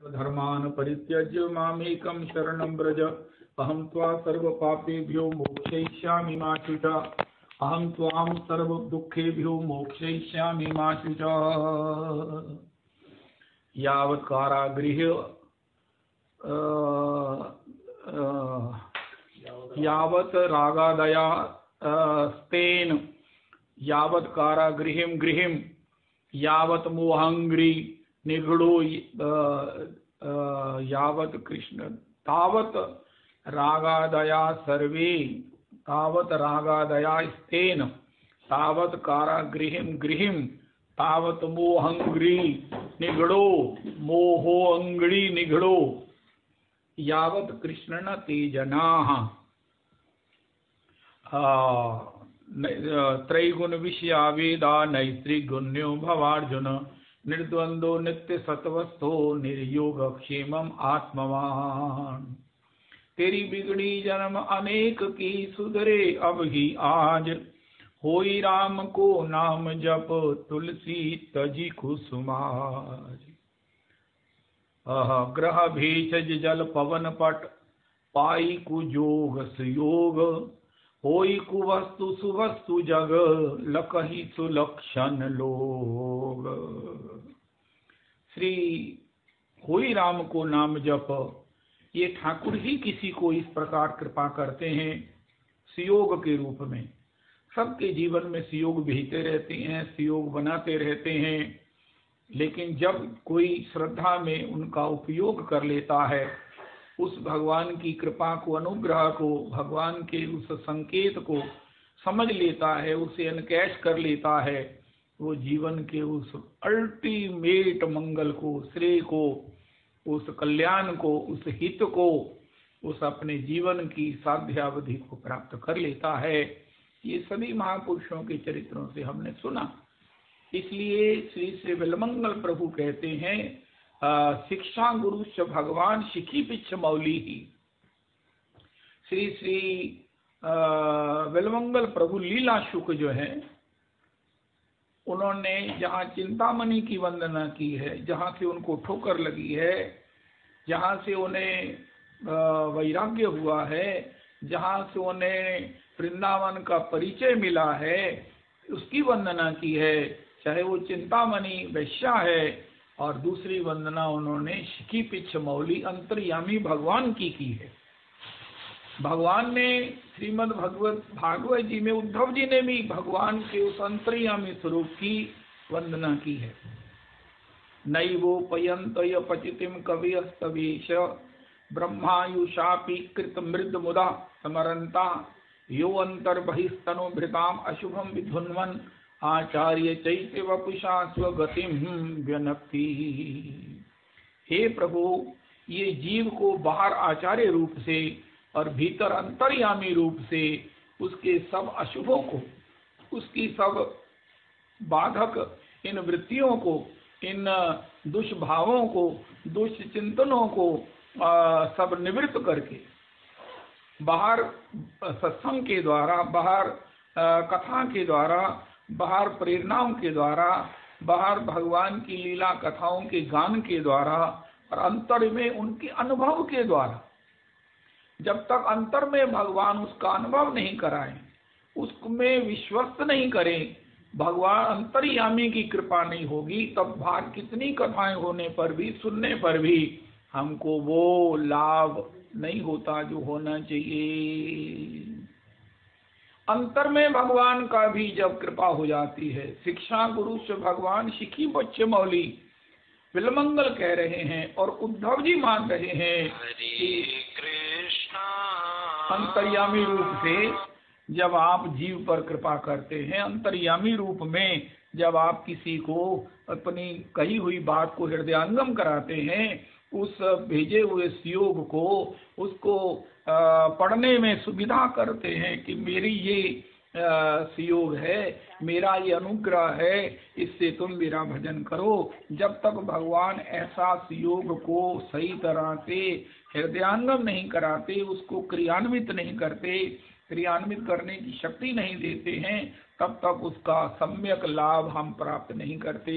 धर्मान् परित्यज्य मामेकं शरणं व्रज। अहं त्वा सर्वपापेभ्यो मोक्षयिष्यामि मा शुचा। अहं त्वां सर्वदुःखेभ्यो मोक्षयिष्यामि मा शुचा। यावत् कारागृहे यावत् रागादया स्तेन यावत् कारागृहिं गृहिं यावत् मोहंग्री निगड़ो यावत् कृष्ण तावत् रागादया सर्वे तावत् रागादया स्तेन तावत् कारागृहिं गृहिं तावत् मोहंग्री निगड़ो मोहो अंगड़ी निगड़ो यावत् कृष्ण न तेजनाः त्रैगुण विषया वेदा नैत्रिगुण्यो भवार्जुन। निर्द्वंदो नित्य सत्वस्थो निर्योग क्षेमम आत्मवान। तेरी बिगड़ी जन्म अनेक की सुधरे अब ही आज। होई राम को नाम जप तुलसी तजी कुसुमाज। ग्रह भेषज जल पवन पट पाई कुजोग सुयोग। होई कुवस्तु सुवस्तु जग लकहि सुलक्षण लोग। श्री होई राम को नाम जप, ये ठाकुर ही किसी को इस प्रकार कृपा करते हैं सुयोग के रूप में। सबके जीवन में सुयोग भेजते रहते हैं, सुयोग बनाते रहते हैं, लेकिन जब कोई श्रद्धा में उनका उपयोग कर लेता है, उस भगवान की कृपा को, अनुग्रह को, भगवान के उस संकेत को समझ लेता है, उसे अनकैश कर लेता है, वो जीवन के उस अल्टीमेट मंगल को, श्रेय को, उस कल्याण को, उस हित को, उस अपने जीवन की साध्यावधि को प्राप्त कर लेता है। ये सभी महापुरुषों के चरित्रों से हमने सुना। इसलिए श्री श्री बिल्वमंगल प्रभु कहते हैं, शिक्षा गुरु से भगवान शिखी पिछ मौली ही। श्री श्री बिल्वमंगल प्रभु लीला शुक जो है, उन्होंने जहाँ चिंतामणि की वंदना की है, जहाँ से उनको ठोकर लगी है, जहाँ से उन्हें वैराग्य हुआ है, जहाँ से उन्हें वृंदावन का परिचय मिला है, उसकी वंदना की है। चाहे वो चिंतामणि वैश्या है, और दूसरी वंदना उन्होंने शिखी पिछ मौली अंतर्यामी भगवान की है। भगवान ने श्रीमद् भागवत जी में, उद्धव जी ने भी भगवान के उस अंतर्यामी स्वरूप की वंदना की है। नैवो पयंतय पचितिम कवि अस्तवेश ब्रह्मायुषापि कृत मृद मुदा समरंता यो अंतर्बहिस्तनु भृताम अशुभम विधुन्वन आचार्य चैत्य वपुषा स्वगतिम व्यनक्ति। हे प्रभु, ये जीव को बाहर आचार्य रूप से और भीतर अंतर्यामी रूप से उसके सब अशुभों को, उसकी सब बाधक इन वृत्तियों को, इन दुष्भावों को, दुष्चिंतनों को सब निवृत्त करके बाहर सत्संग के द्वारा, बाहर कथा के द्वारा, बाहर प्रेरणाओं के द्वारा, बाहर भगवान की लीला कथाओं के गान के द्वारा, और अंतर में उनके अनुभव के द्वारा, जब तक अंतर में भगवान उसका अनुभव नहीं कराए, उसमें विश्वस्त नहीं करें, भगवान अंतर्यामी की कृपा नहीं होगी, तब बाहर कितनी कथाएं होने पर भी, सुनने पर भी हमको वो लाभ नहीं होता जो होना चाहिए। अंतर में भगवान का भी जब कृपा हो जाती है, शिक्षा गुरु से भगवान शिखी बच्चे मौली बिल्वमंगल कह रहे हैं, और उद्धव जी मान रहे हैं कि अंतर्यामी रूप से जब आप जीव पर कृपा करते हैं, अंतर्यामी रूप में जब आप किसी को अपनी कही हुई बात को हृदयांगम कराते हैं, उस भेजे हुए सुयोग को, उसको पढ़ने में सुविधा करते हैं कि मेरी ये सुयोग है, मेरा ये अनुग्रह है, इससे तुम मेरा भजन करो। जब तक भगवान ऐसा सुयोग को सही तरह से हृदयांगम नहीं कराते, उसको क्रियान्वित नहीं करते, क्रियान्वित करने की शक्ति नहीं देते हैं, तब तक उसका सम्यक लाभ हम प्राप्त नहीं करते।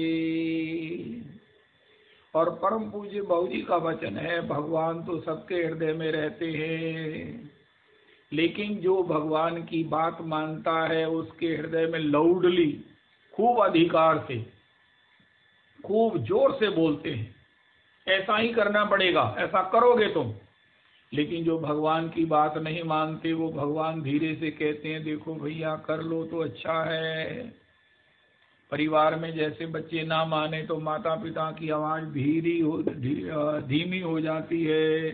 और परम पूज्य बाबूजी का वचन है, भगवान तो सबके हृदय में रहते हैं, लेकिन जो भगवान की बात मानता है उसके हृदय में लाउडली, खूब अधिकार से, खूब जोर से बोलते हैं, ऐसा ही करना पड़ेगा, ऐसा करोगे तुम। लेकिन जो भगवान की बात नहीं मानते, वो भगवान धीरे से कहते हैं, देखो भैया कर लो तो अच्छा है। परिवार में जैसे बच्चे ना माने तो माता पिता की आवाज धीमी हो जाती है।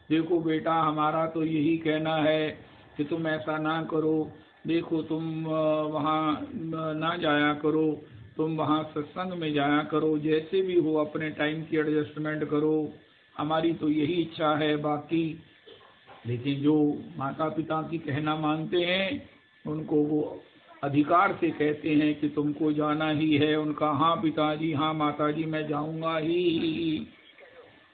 देखो बेटा, हमारा तो यही कहना है कि तुम ऐसा ना करो, देखो तुम वहाँ ना जाया करो, तुम वहाँ सत्संग में जाया करो, जैसे भी हो अपने टाइम की एडजस्टमेंट करो, हमारी तो यही इच्छा है। बाकी लेकिन जो माता पिता की कहना मानते हैं, उनको वो अधिकार से कहते हैं कि तुमको जाना ही है। उनका हाँ पिताजी, हाँ माताजी, मैं जाऊंगा ही।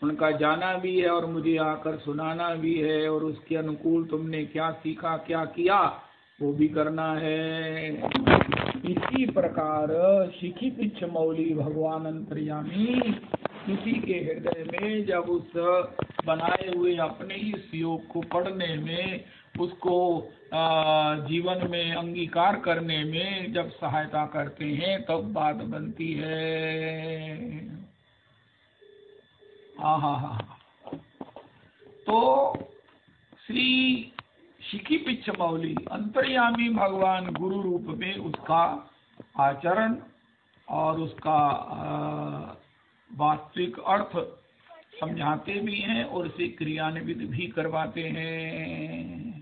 उनका जाना भी है और मुझे आकर सुनाना भी है, और उसके अनुकूल तुमने क्या सीखा, क्या किया, वो भी करना है। इसी प्रकार शिखी पिछ मौली भगवान अंतर्यामी, किसी के हृदय में जब उस बनाए हुए अपने इस योग को पढ़ने में, उसको जीवन में अंगीकार करने में जब सहायता करते हैं, तब बात बनती है। हाँ। तो श्री शिखी पिछ मौली अंतर्यामी भगवान गुरु रूप में उसका आचरण और उसका वास्तविक अर्थ समझाते भी हैं और इसे क्रियान्वित भी करवाते हैं।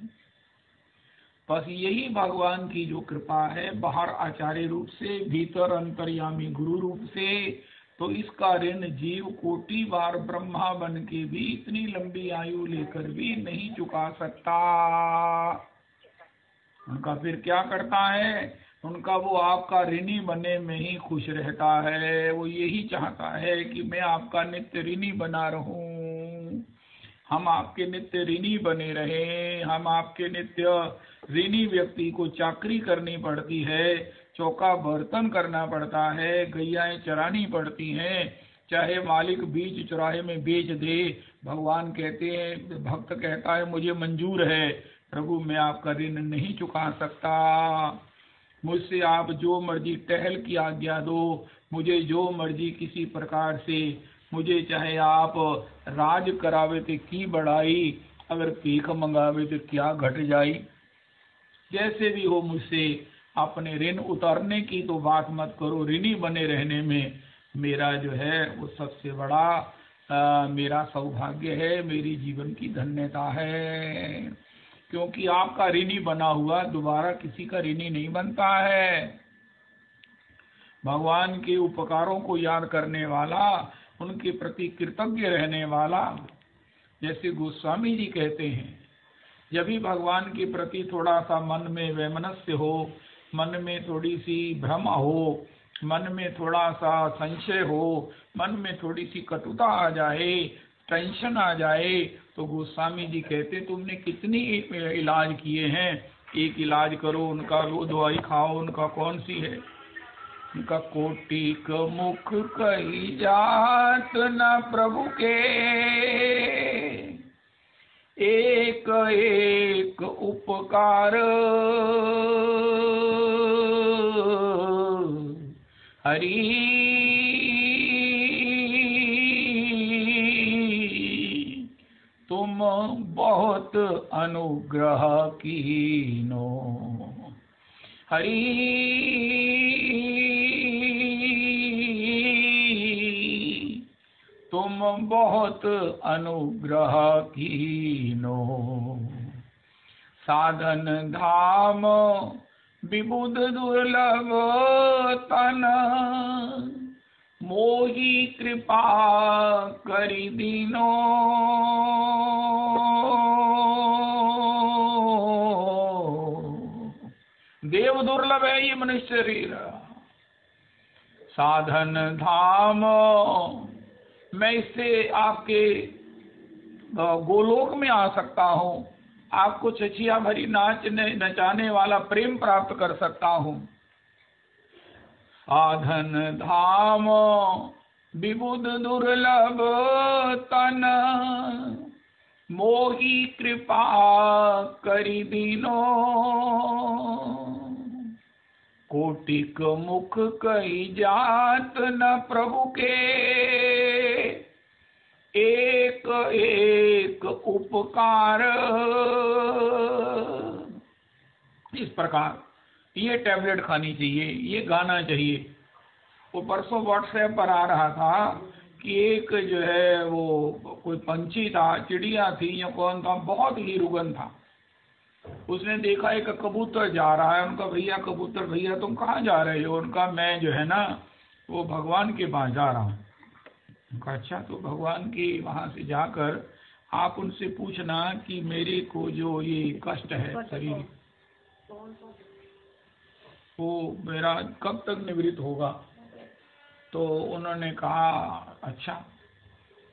बस यही भगवान की जो कृपा है, बाहर आचार्य रूप से, भीतर अंतर्यामी गुरु रूप से, तो इसका ऋण जीव कोटि बार ब्रह्मा बन के भी, इतनी लंबी आयु लेकर भी नहीं चुका सकता। उनका फिर क्या करता है, उनका वो आपका ऋणी बने में ही खुश रहता है। वो यही चाहता है कि मैं आपका नित्य ऋणी बना रहूं, हम आपके नित्य ऋणी बने रहे। हम आपके नित्य ऋणी व्यक्ति को चाकरी करनी पड़ती है, चौका बर्तन करना पड़ता है, गैयाएं चरानी पड़ती हैं, चाहे मालिक बीच चौराहे में बेच दे। भगवान कहते हैं, भक्त कहता है मुझे मंजूर है प्रभु, मैं आपका ऋण नहीं चुका सकता। मुझसे आप जो मर्जी टहल की आज्ञा दो, मुझे जो मर्जी किसी प्रकार से, मुझे चाहे आप राज करावे तो की बढ़ाई, अगर भीख मंगावे तो क्या घट जाई। जैसे भी हो, मुझसे अपने ऋण उतारने की तो बात मत करो, ऋणी बने रहने में मेरा जो है वो सबसे बड़ा मेरा सौभाग्य है, मेरी जीवन की धन्यता है। क्योंकि आपका ऋणी बना हुआ दोबारा किसी का ऋणी नहीं बनता है। भगवान के उपकारों को याद करने वाला, उनके प्रति कृतज्ञ रहने वाला, जैसे गोस्वामी जी कहते हैं, जब भी भगवान के प्रति थोड़ा सा मन में वैमनस्य हो, मन में थोड़ी सी भ्रम हो, मन में थोड़ा सा संशय हो, मन में थोड़ी सी कटुता आ जाए, टेंशन आ जाए, तो गोस्वामी जी कहते तुमने कितनी इलाज किए हैं, एक इलाज करो, उनका वो दवाई खाओ। उनका कौन सी है? उनका कोटिक मुख कही जात न प्रभु के, एक एक उपकार हरि तुम बहुत अनुग्रह कीनो। हरि तुम बहुत अनुग्रह कीनो। साधन धाम विबुध दुर्लभ तन, मोही कृपा करी दीनो। देव दुर्लभ है ये मनुष्य शरीर। साधन धाम, मैं इससे आपके गोलोक में आ सकता हूँ, आपको छछिया भरी नचाने वाला प्रेम प्राप्त कर सकता हूँ। साधन धाम विबुध दुर्लभ तन मोही कृपा करी दीनो, कोटिक मुख कही जात न प्रभु के, एक एक उपकार। इस प्रकार ये टैबलेट खानी चाहिए, ये गाना चाहिए। वो परसों व्हाट्सएप पर आ रहा था कि एक जो है वो कोई पंछी था, चिड़िया थी या कौन था, बहुत ही रुगन था। उसने देखा एक कबूतर जा रहा है। उनका भैया कबूतर, भैया तुम कहाँ जा रहे हो? उनका मैं जो है ना वो भगवान के पास जा रहा हूँ। उनका अच्छा, तो भगवान के वहां से जाकर आप उनसे पूछना कि मेरे को जो ये कष्ट है शरीर, वो मेरा कब तक निवृत्त होगा। तो उन्होंने कहा अच्छा।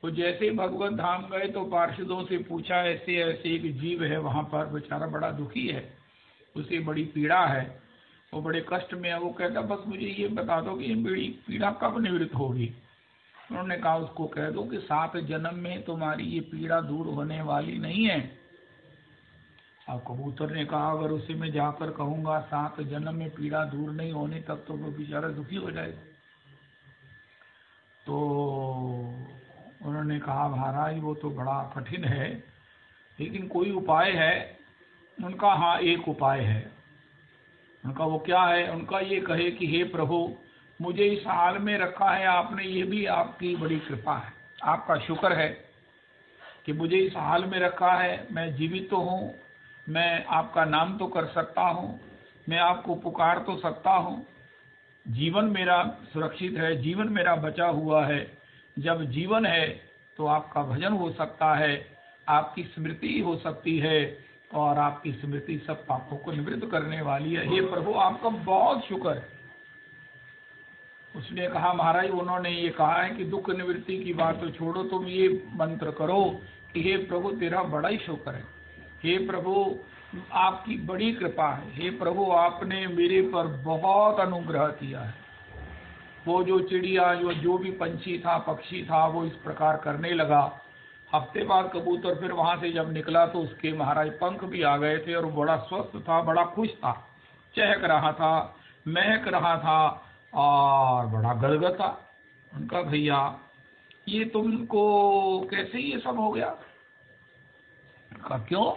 तो जैसे ही भगवत धाम गए तो पार्षदों से पूछा, ऐसे ऐसे एक जीव है वहां पर, बेचारा बड़ा दुखी है, उसे बड़ी पीड़ा है, वो बड़े कष्ट में है। वो कहता बस मुझे ये बता दो कि ये बड़ी पीड़ा कब निवृत्त होगी। उन्होंने कहा उसको कह दो कि 7 जन्म में तुम्हारी ये पीड़ा दूर होने वाली नहीं है। अब कबूतर ने कहा अगर उसे मैं जाकर कहूंगा 7 जन्म में पीड़ा दूर नहीं होने तब तो वो बेचारा दुखी हो जाएगा। तो उन्होंने कहा महाराज वो तो बड़ा कठिन है, लेकिन कोई उपाय है। उनका हाँ एक उपाय है। उनका वो क्या है? उनका ये कहे कि हे प्रभु मुझे इस हाल में रखा है आपने, ये भी आपकी बड़ी कृपा है, आपका शुक्र है कि मुझे इस हाल में रखा है। मैं जीवित तो हूँ, मैं आपका नाम तो कर सकता हूँ, मैं आपको पुकार तो सकता हूँ, जीवन मेरा सुरक्षित है, जीवन मेरा बचा हुआ है। जब जीवन है तो आपका भजन हो सकता है, आपकी स्मृति हो सकती है, और आपकी स्मृति सब पापों को निवृत्त करने वाली है। हे प्रभु आपका बहुत शुक्र है। उसने कहा महाराज उन्होंने ये कहा है कि दुख निवृत्ति की बात तो छोड़ो, तुम ये मंत्र करो कि हे प्रभु तेरा बड़ा ही शुक्र है, हे प्रभु आपकी बड़ी कृपा है, हे प्रभु आपने मेरे पर बहुत अनुग्रह किया है। वो जो चिड़िया जो भी पंछी था, पक्षी था, वो इस प्रकार करने लगा। हफ्ते बाद कबूतर फिर वहां से जब निकला तो उसके महाराज पंख भी आ गए थे, और वो बड़ा स्वस्थ था, बड़ा खुश था, चहक रहा था, महक रहा था और बड़ा गदगद था। उनका भैया ये तुमको कैसे ये सब हो गया? उनका क्यों,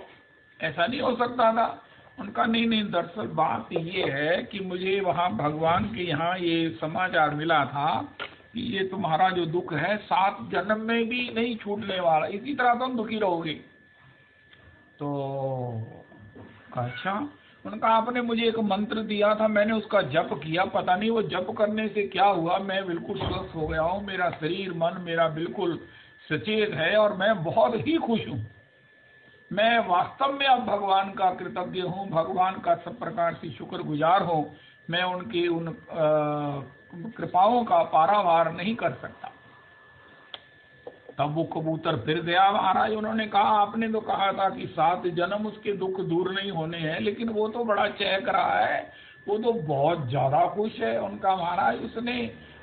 ऐसा नहीं हो सकता था। उनका नहीं नहीं, दरअसल बात ये है कि मुझे वहाँ भगवान के यहाँ ये समाचार मिला था कि ये तुम्हारा जो दुख है 7 जन्म में भी नहीं छूटने वाला, इसी तरह तुम दुखी रहोगे। तो अच्छा। उनका आपने मुझे एक मंत्र दिया था, मैंने उसका जप किया, पता नहीं वो जप करने से क्या हुआ, मैं बिल्कुल स्वस्थ हो गया हूँ, मेरा शरीर मन मेरा बिल्कुल सचेत है और मैं बहुत ही खुश हूँ। मैं वास्तव में अब भगवान का कृतज्ञ हूँ, भगवान का सब प्रकार से शुक्रगुजार हूँ। मैं उनकी उन कृपाओं का पारावार नहीं कर सकता। तब वो कबूतर फिर गया महाराज। उन्होंने कहा आपने तो कहा था कि 7 जन्म उसके दुख दूर नहीं होने हैं, लेकिन वो तो बड़ा चहक रहा है, वो तो बहुत ज्यादा खुश है। उनका महाराज उसने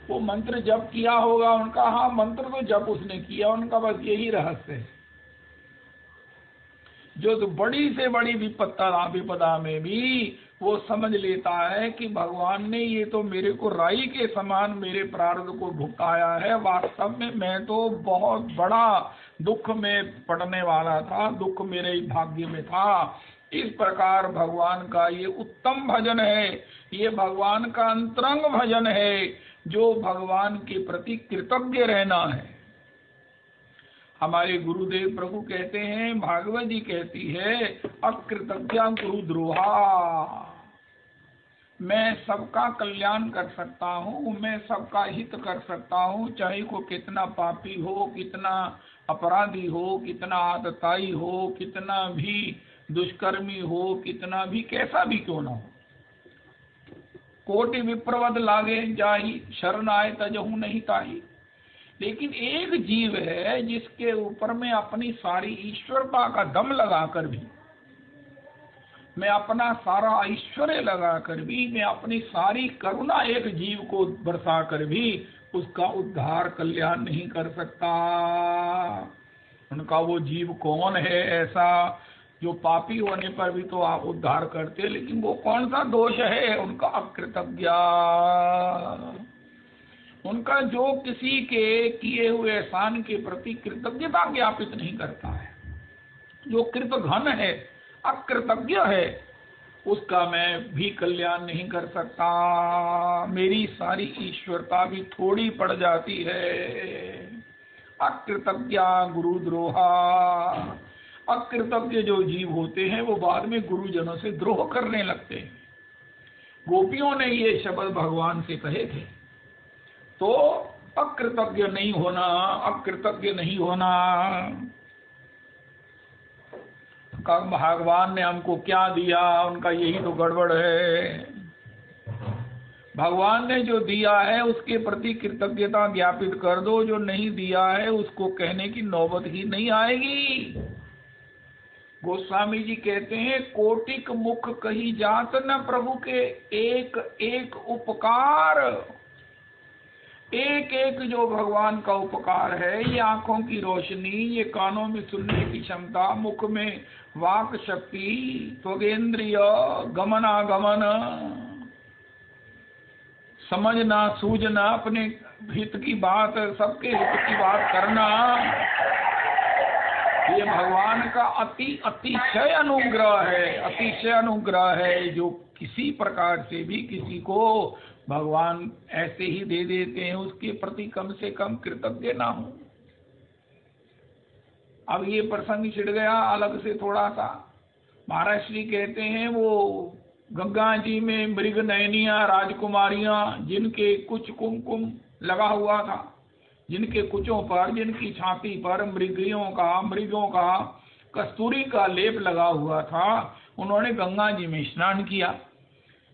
वो मंत्र जप किया होगा। उनका हाँ मंत्र तो जप उसने किया। उनका बस यही रहस्य है, जो तो बड़ी से बड़ी विपदा में भी वो समझ लेता है कि भगवान ने ये तो मेरे को राई के समान मेरे प्रारब्ध को भुगताया है। वास्तव में मैं तो बहुत बड़ा दुख में पड़ने वाला था, दुख मेरे ही भाग्य में था। इस प्रकार भगवान का ये उत्तम भजन है, ये भगवान का अंतरंग भजन है, जो भगवान के प्रति कृतज्ञ रहना है। हमारे गुरुदेव प्रभु कहते हैं, भागवत जी कहती है, अकृतज्ञा गुरु द्रोहा। मैं सबका कल्याण कर सकता हूँ, मैं सबका हित कर सकता हूँ, चाहे को कितना पापी हो, कितना अपराधी हो, कितना आतताई हो, कितना भी दुष्कर्मी हो, कितना भी कैसा भी क्यों ना हो। कोटि विप्रवद लागे जाही, शरण आए तजहू नहीं ताही। लेकिन एक जीव है जिसके ऊपर में अपनी सारी ईश्वरता का दम लगाकर भी, मैं अपना सारा ऐश्वर्य लगाकर भी, मैं अपनी सारी करुणा एक जीव को बरसा कर भी उसका उद्धार कल्याण नहीं कर सकता। उनका वो जीव कौन है ऐसा जो पापी होने पर भी तो आप उद्धार करते, लेकिन वो कौन सा दोष है उनका? अकृतज्ञ, उनका जो किसी के किए हुए एहसान के प्रति कृतज्ञता ज्ञापित नहीं करता है, जो कृतघ्न है, अकृतज्ञ है, उसका मैं भी कल्याण नहीं कर सकता। मेरी सारी ईश्वरता भी थोड़ी पड़ जाती है। अकृतज्ञ गुरुद्रोहा, अकृतज्ञ जो जीव होते हैं वो बाद में गुरुजनों से द्रोह करने लगते हैं। गोपियों ने ये शब्द भगवान से कहे थे। तो अकृतज्ञ नहीं होना, अकृतज्ञ नहीं होना। भगवान ने हमको क्या दिया, उनका यही तो गड़बड़ है। भगवान ने जो दिया है उसके प्रति कृतज्ञता ज्ञापित कर दो, जो नहीं दिया है उसको कहने की नौबत ही नहीं आएगी। गोस्वामी जी कहते हैं, कोटिक मुख कही जात न प्रभु के एक एक उपकार। एक एक जो भगवान का उपकार है, ये आंखों की रोशनी, ये कानों में सुनने की क्षमता, मुख में वाक शक्ति, त्वगेंद्रिय गमनागमन, समझना सूझना, अपने हित की बात, सबके हित की बात करना, ये भगवान का अतिशय अनुग्रह है, अतिशय अनुग्रह है, जो किसी प्रकार से भी किसी को भगवान ऐसे ही दे देते हैं, उसके प्रति कम से कम कृतज्ञ ना हो। अब ये प्रसंग छिड़ गया अलग से थोड़ा सा। महाराज श्री कहते हैं, वो गंगा जी में मृग नयनिया राजकुमारियां, जिनके कुछ कुमकुम लगा हुआ था, जिनके कुचों पर, जिनकी छाती पर मृगों का कस्तूरी का लेप लगा हुआ था, उन्होंने गंगा जी में स्नान किया,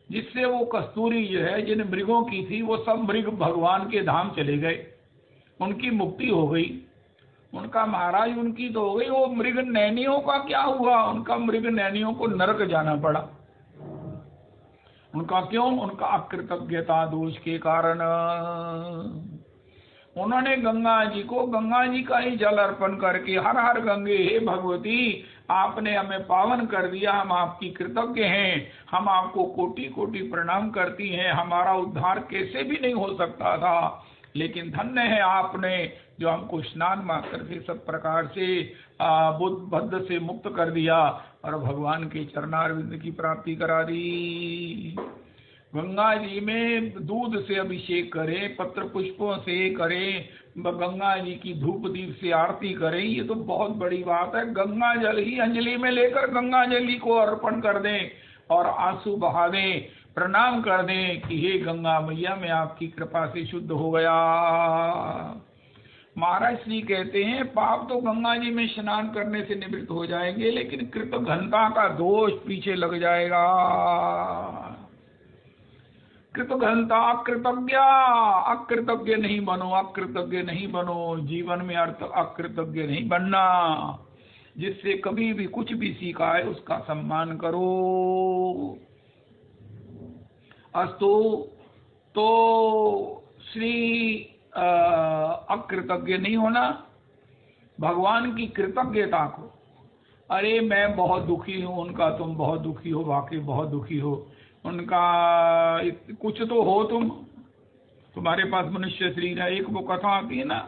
जिससे वो कस्तूरी जो है जिन मृगों की थी वो सब मृग भगवान के धाम चले गए, उनकी मुक्ति हो गई। उनका महाराज उनकी तो हो गई, वो मृग नैनियों का क्या हुआ? उनका मृग नैनियों को नरक जाना पड़ा। उनका क्यों? उनका अकृतज्ञता दोष के कारण। उन्होंने गंगा जी का ही जल अर्पण करके, हर हर गंगे हे भगवती, आपने हमें पावन कर दिया, हम आपकी कृतज्ञ हैं, हम आपको कोटि कोटि प्रणाम करती हैं, हमारा उद्धार कैसे भी नहीं हो सकता था, लेकिन धन्य है आपने जो हमको स्नान मात्र से सब प्रकार से बुद्ध बद्ध से मुक्त कर दिया और भगवान के चरणारविंद की प्राप्ति करा दी। गंगा जी में दूध से अभिषेक करें, पत्र पुष्पों से करें, गंगा जी की धूप दीप से आरती करें, ये तो बहुत बड़ी बात है। गंगा जल ही अंजलि में लेकर गंगा जल को अर्पण कर दें और आंसू बहा दें, प्रणाम कर दें कि हे गंगा मैया, मैं आपकी कृपा से शुद्ध हो गया। महाराज श्री कहते हैं, पाप तो गंगा जी में स्नान करने से निवृत्त हो जाएंगे, लेकिन कृतघ्नता का दोष पीछे लग जाएगा। कृतघ्नता, अकृतज्ञ नहीं बनो, अकृतज्ञ नहीं बनो। जीवन में अर्थ अकृतज्ञ नहीं बनना। जिससे कभी भी कुछ भी सीखा है उसका सम्मान करो। अस्तु, तो श्री अकृतज्ञ नहीं होना, भगवान की कृतज्ञता को, अरे मैं बहुत दुखी हूँ, उनका तुम बहुत दुखी हो, वाकई बहुत दुखी हो, उनका कुछ तो हो, तुम्हारे पास मनुष्य शरीर है। एक वो कथा आती है ना,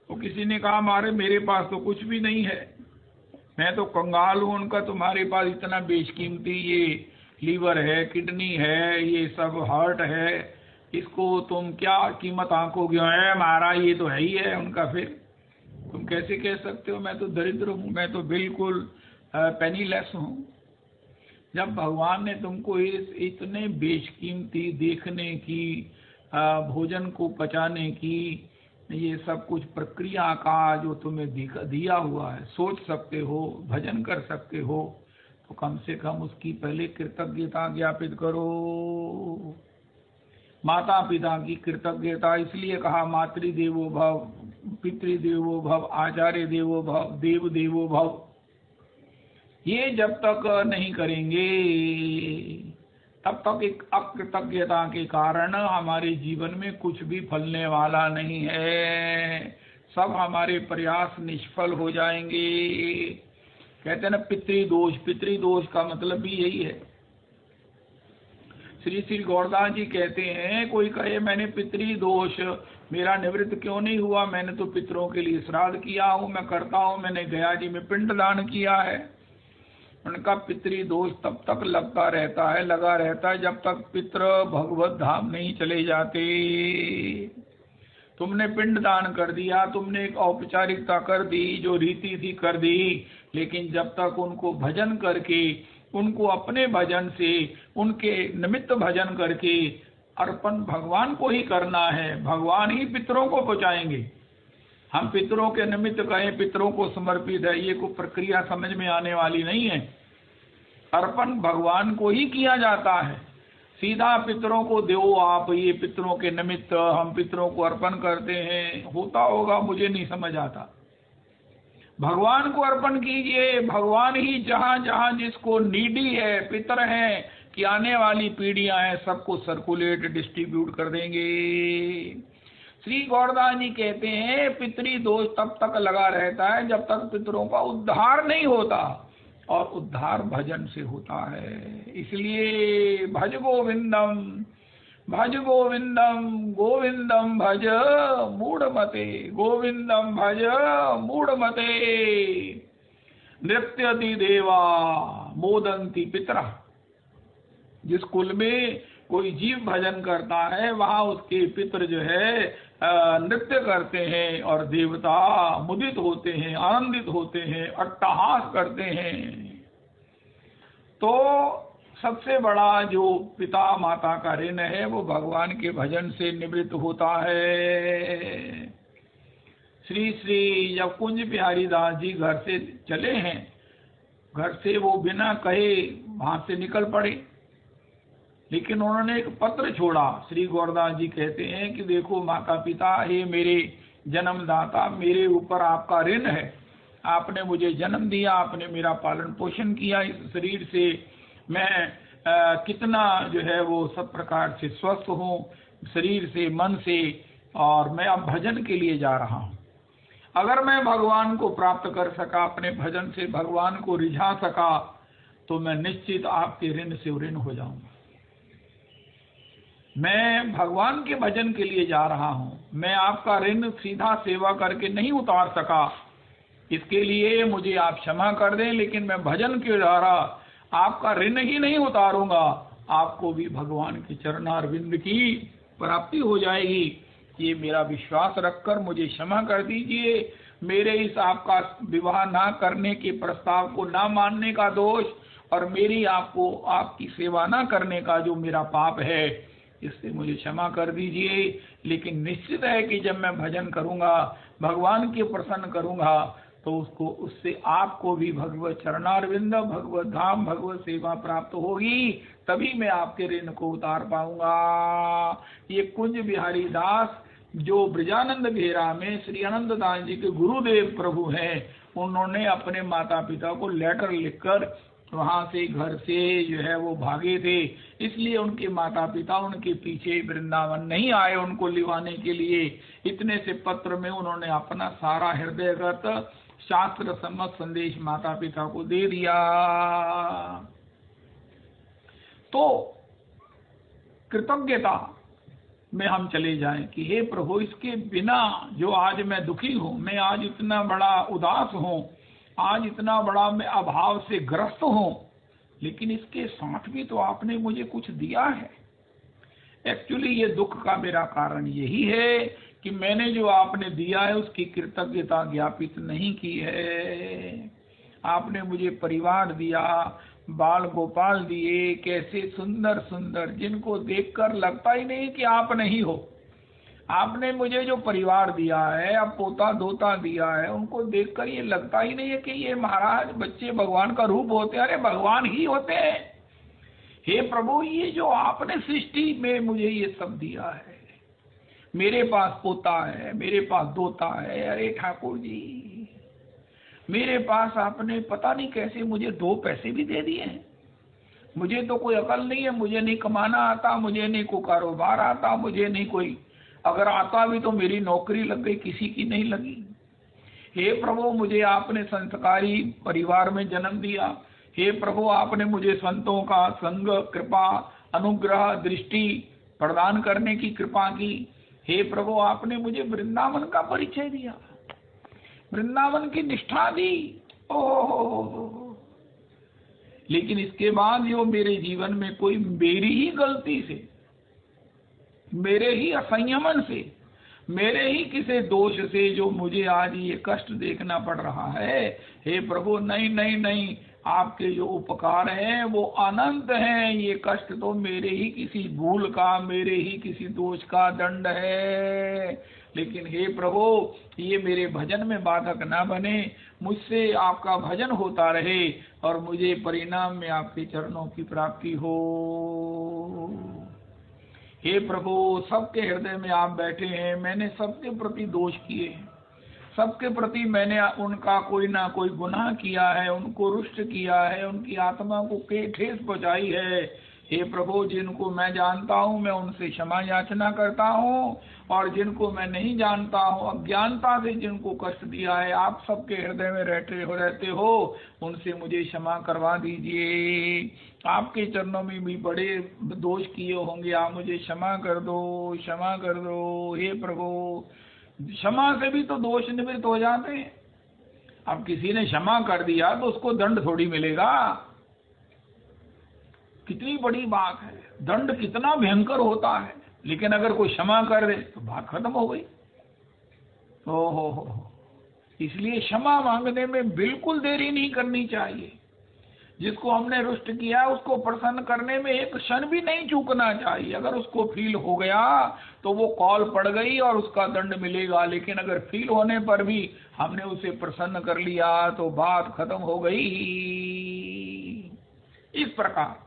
तो किसी ने कहा मेरे पास तो कुछ भी नहीं है, मैं तो कंगाल हूँ, उनका तुम्हारे पास इतना बेशकीमती ये लीवर है, किडनी है, ये सब हार्ट है, इसको तुम क्या कीमत आंकोगे? महाराज ये तो है ही है उनका। फिर तुम कैसे कह सकते हो मैं तो दरिद्र हूँ, मैं तो बिल्कुल पेनीलेस हूँ? जब भगवान ने तुमको इतने बेशकीमती देखने की, भोजन को पचाने की, ये सब कुछ प्रक्रिया का जो तुम्हें दिया हुआ है, सोच सकते हो, भजन कर सकते हो, तो कम से कम उसकी पहले कृतज्ञता ज्ञापित करो। माता पिता की कृतज्ञता, इसलिए कहा मातृदेवो भव, पितृदेवो भव, आचार्य देवो भव, देव देवो भव। ये जब तक नहीं करेंगे तब तक एक अकृतज्ञता के कारण हमारे जीवन में कुछ भी फलने वाला नहीं है, सब हमारे प्रयास निष्फल हो जाएंगे। कहते हैं ना पितृदोष, पितृदोष का मतलब भी यही है। श्री श्री गौरदास जी कहते हैं कोई कहे मैंने पितृदोष मेरा निवृत्त क्यों नहीं हुआ, मैंने तो पितरों के लिए श्राद्ध किया हूँ, मैं करता हूँ, मैंने गया जी में पिंड दान किया है। उनका पितृदोष तब तक लगा रहता है जब तक पितर भगवत धाम नहीं चले जाते। तुमने पिंड दान कर दिया, तुमने एक औपचारिकता कर दी, जो रीति थी कर दी, लेकिन जब तक उनको भजन करके, उनको अपने भजन से, उनके निमित्त भजन करके अर्पण भगवान को ही करना है, भगवान ही पितरों को पहुंचाएंगे। हम पितरों के निमित्त कहें पितरों को समर्पित है, ये कोई प्रक्रिया समझ में आने वाली नहीं है। अर्पण भगवान को ही किया जाता है, सीधा पितरों को दो आप, ये पितरों के निमित्त हम पितरों को अर्पण करते हैं, होता होगा मुझे नहीं समझ आता। भगवान को अर्पण कीजिए, भगवान ही जहां जहां जिसको नीडी है, पितर है कि आने वाली पीढ़ियां हैं, सबको सर्कुलेट डिस्ट्रीब्यूट कर देंगे। श्री गौरदास जी कहते हैं पितृदोष तब तक लगा रहता है जब तक पितरों का उद्धार नहीं होता, और उद्धार भजन से होता है। इसलिए भज गोविंदम, भज गोविंदम, गोविंदम भज मूढ़मते, गोविंदम भज मूढ़मते, नृत्यति देवा मोदंती पितरा। जिस कुल में कोई जीव भजन करता है वहां उसके पितर जो है नृत्य करते हैं और देवता मुदित होते हैं, आनंदित होते हैं, अट्टहास करते हैं। तो सबसे बड़ा जो पिता माता का ऋण है वो भगवान के भजन से निवृत्त होता है। श्री श्री जब कुंज बिहारी दास जी घर से चले हैं, घर से वो बिना कहे वहां से निकल पड़े, लेकिन उन्होंने एक पत्र छोड़ा। श्री गौरदास जी कहते हैं कि देखो माता पिता, हे मेरे जन्मदाता, मेरे ऊपर आपका ऋण है, आपने मुझे जन्म दिया, आपने मेरा पालन पोषण किया, इस शरीर से मैं कितना जो है वो सब प्रकार से स्वस्थ हूँ, शरीर से मन से, और मैं अब भजन के लिए जा रहा हूँ। अगर मैं भगवान को प्राप्त कर सका, अपने भजन से भगवान को रिझा सका, तो मैं निश्चित आपके ऋण से ऋण हो जाऊंगा। मैं भगवान के भजन के लिए जा रहा हूं, मैं आपका ऋण सीधा सेवा करके नहीं उतार सका, इसके लिए मुझे आप क्षमा कर दें, लेकिन मैं भजन के द्वारा आपका ऋण ही नहीं उतारूंगा, आपको भी भगवान के चरणारविंद की प्राप्ति हो जाएगी। ये मेरा विश्वास रखकर मुझे क्षमा कर दीजिए। मेरे इस आपका विवाह ना करने के प्रस्ताव को ना मानने का दोष, और मेरी आपको आपकी सेवा ना करने का जो मेरा पाप है, इससे मुझे क्षमा कर दीजिए। लेकिन निश्चित है कि जब मैं भजन करूंगा, भगवान के प्रसन्न करूंगा, तो उससे आपको भी भगवत चरणारविंद, भगवत धाम, भगवत सेवा प्राप्त होगी, तभी मैं आपके ऋण को उतार पाऊंगा। ये कुंज बिहारी दास जो ब्रजानंद घेरा में श्री आनंद दास जी के गुरुदेव प्रभु हैं, उन्होंने अपने माता पिता को लेटर लिखकर वहां से घर से जो है वो भागे थे, इसलिए उनके माता पिता उनके पीछे वृंदावन नहीं आए उनको लिवाने के लिए। इतने से पत्र में उन्होंने अपना सारा हृदयगत शास्त्र सम्मत संदेश माता पिता को दे दिया। तो कृतज्ञता में हम चले जाएं कि हे प्रभु, इसके बिना जो आज मैं दुखी हूं, मैं आज इतना बड़ा उदास हूं, आज इतना बड़ा मैं अभाव से ग्रस्त हूं, लेकिन इसके साथ भी तो आपने मुझे कुछ दिया है। एक्चुअली ये दुख का मेरा कारण यही है कि मैंने जो आपने दिया है उसकी कृतज्ञता ज्ञापित नहीं की है। आपने मुझे परिवार दिया, बाल गोपाल दिए, कैसे सुंदर सुंदर, जिनको देखकर लगता ही नहीं कि आप नहीं हो। आपने मुझे जो परिवार दिया है, अब पोता धोता दिया है, उनको देखकर ये लगता ही नहीं है कि ये महाराज बच्चे भगवान का रूप होते हैं। अरे भगवान ही होते हैं। हे प्रभु, ये जो आपने सृष्टि में मुझे ये सब दिया है, मेरे पास पोता है, मेरे पास दोता है, अरे ठाकुर जी, मेरे पास आपने पता नहीं कैसे मुझे 2 पैसे भी दे दिए हैं। मुझे तो कोई अकल नहीं है, मुझे नहीं कमाना आता, मुझे नहीं कोई कारोबार आता, मुझे नहीं कोई, अगर आता भी तो मेरी नौकरी लग गई, किसी की नहीं लगी। हे प्रभु, मुझे आपने संस्कारी परिवार में जन्म दिया। हे प्रभु, आपने मुझे संतों का संग, कृपा, अनुग्रह, दृष्टि प्रदान करने की कृपा की। हे प्रभु, आपने मुझे वृंदावन का परिचय दिया, वृंदावन की निष्ठा दी। ओह, लेकिन इसके बाद जो मेरे जीवन में कोई मेरी ही गलती से, मेरे ही असंयमन से, मेरे ही किसी दोष से जो मुझे आज ये कष्ट देखना पड़ रहा है, हे प्रभु, नहीं नहीं नहीं, आपके जो उपकार हैं वो अनंत हैं। ये कष्ट तो मेरे ही किसी भूल का, मेरे ही किसी दोष का दंड है। लेकिन हे प्रभु, ये मेरे भजन में बाधक ना बने, मुझसे आपका भजन होता रहे और मुझे परिणाम में आपके चरणों की प्राप्ति हो। हे प्रभु, सबके हृदय में आप बैठे हैं। मैंने सबके प्रति दोष किए हैं, सबके प्रति मैंने उनका कोई ना कोई गुनाह किया है, उनको रुष्ट किया है, उनकी आत्मा को ठेस पहुंचाई है। हे प्रभु, जिनको मैं जानता हूँ मैं उनसे क्षमा याचना करता हूँ, और जिनको मैं नहीं जानता हूँ, अज्ञानता से जिनको कष्ट दिया है, आप सबके हृदय में रहते हो, उनसे मुझे क्षमा करवा दीजिए। आपके चरणों में भी बड़े दोष किए होंगे, आप मुझे क्षमा कर दो, क्षमा कर दो। हे प्रभु, क्षमा से भी तो दोष निवृत्त हो जाते हैं। अब किसी ने क्षमा कर दिया तो उसको दंड थोड़ी मिलेगा। कितनी बड़ी बात है, दंड कितना भयंकर होता है, लेकिन अगर कोई क्षमा कर दे तो बात खत्म हो गई। हो, इसलिए क्षमा मांगने में बिल्कुल देरी नहीं करनी चाहिए। जिसको हमने रुष्ट किया उसको प्रसन्न करने में एक क्षण भी नहीं चूकना चाहिए। अगर उसको फील हो गया तो वो कॉल पड़ गई और उसका दंड मिलेगा, लेकिन अगर फील होने पर भी हमने उसे प्रसन्न कर लिया तो बात खत्म हो गई। इस प्रकार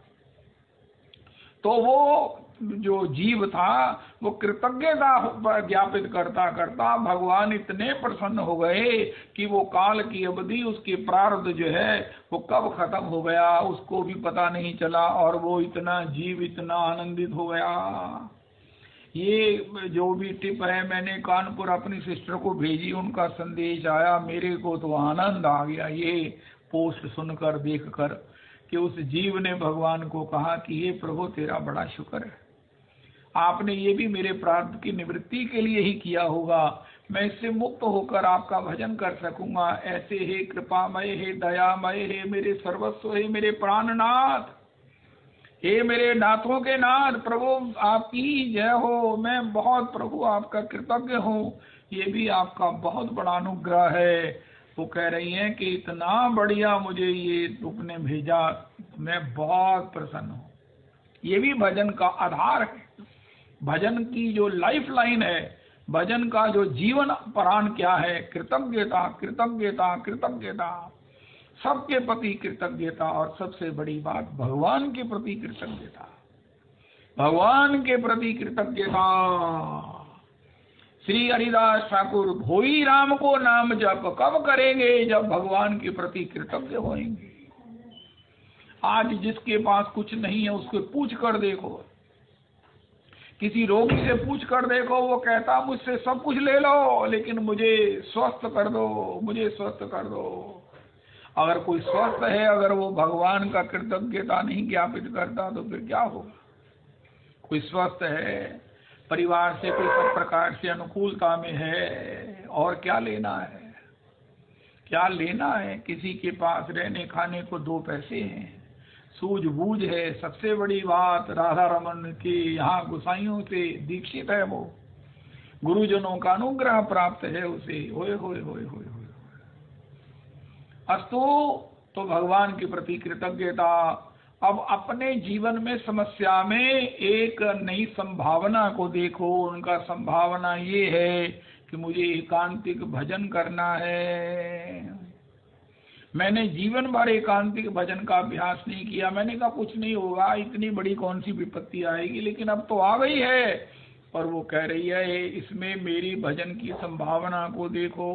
तो वो जो जीव था वो कृतज्ञता ज्ञापित करता करता भगवान इतने प्रसन्न हो गए कि वो काल की अवधि, उसके प्रारब्ध जो है वो कब खत्म हो गया उसको भी पता नहीं चला, और वो इतना जीव इतना आनंदित हो गया। ये जो भी टिप है मैंने कानपुर अपनी सिस्टर को भेजी, उनका संदेश आया, मेरे को तो आनंद आ गया ये पोस्ट सुनकर देखकर कि उस जीव ने भगवान को कहा कि हे प्रभु, तेरा बड़ा शुक्र है, आपने ये भी मेरे प्रारब्ध की निवृत्ति के लिए ही किया होगा, मैं इससे मुक्त होकर आपका भजन कर सकूंगा। ऐसे हे कृपामय, हे दयामय, हे मेरे सर्वस्व, हे मेरे प्राणनाथ, हे मेरे नाथों के नाथ, प्रभु आपकी जय हो। मैं बहुत प्रभु आपका कृतज्ञ हूँ, ये भी आपका बहुत बड़ा अनुग्रह है। वो कह रही हैं कि इतना बढ़िया मुझे ये तुमने भेजा, मैं बहुत प्रसन्न हूँ। ये भी भजन का आधार है, भजन की जो लाइफ लाइन है, भजन का जो जीवन प्राण क्या है, कृतज्ञता कृतज्ञता कृतज्ञता, सबके प्रति कृतज्ञता, और सबसे बड़ी बात भगवान के प्रति कृतज्ञता, भगवान के प्रति कृतज्ञता। श्री हरिदास ठाकुर, भोई राम को नाम जप कब करेंगे, जब भगवान के प्रति कृतज्ञ होंगे। आज जिसके पास कुछ नहीं है उसको पूछ कर देखो, किसी रोगी से पूछ कर देखो, वो कहता मुझसे सब कुछ ले लो लेकिन मुझे स्वस्थ कर दो, मुझे स्वस्थ कर दो। अगर कोई स्वस्थ है, अगर वो भगवान का कृतज्ञता नहीं ज्ञापित करता तो फिर क्या होगा। कोई स्वस्थ है, परिवार से कोई सब प्रकार से अनुकूलता में है, और क्या लेना है, क्या लेना है। किसी के पास रहने खाने को 2 पैसे हैं, सूझबूझ है, सबसे बड़ी बात राधा रमन के यहाँ गुसाइयों से दीक्षित है, वो गुरुजनों का अनुग्रह प्राप्त है उसे। होए होए होए होए होए अस्तु, तो भगवान के प्रति कृतज्ञता। अब अपने जीवन में समस्या में एक नई संभावना को देखो। उनका संभावना ये है कि मुझे एकांतिक भजन करना है। मैंने जीवन भर एकांतिक भजन का अभ्यास नहीं किया। मैंने कहा कुछ नहीं होगा, इतनी बड़ी कौन सी विपत्ति आएगी, लेकिन अब तो आ गई है। और वो कह रही है इसमें मेरी भजन की संभावना को देखो।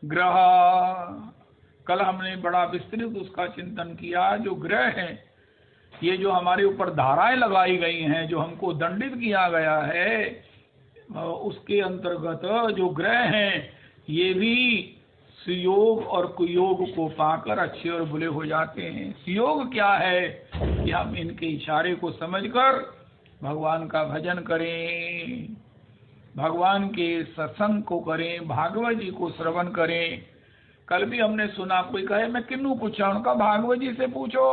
ग्रह कल हमने बड़ा विस्तृत उसका चिंतन किया। जो ग्रह हैं, ये जो हमारे ऊपर धाराएं लगाई गई हैं, जो हमको दंडित किया गया है, उसके अंतर्गत जो ग्रह हैं ये भी सुयोग और कुयोग को पाकर अच्छे और बुरे हो जाते हैं। सुयोग क्या है कि हम इनके इशारे को समझकर भगवान का भजन करें, भगवान के सत्संग को करें, भागवत जी को श्रवण करें। कल भी हमने सुना, कोई कहे मैं किन्नू पूछा, उनका भागवत जी से पूछो।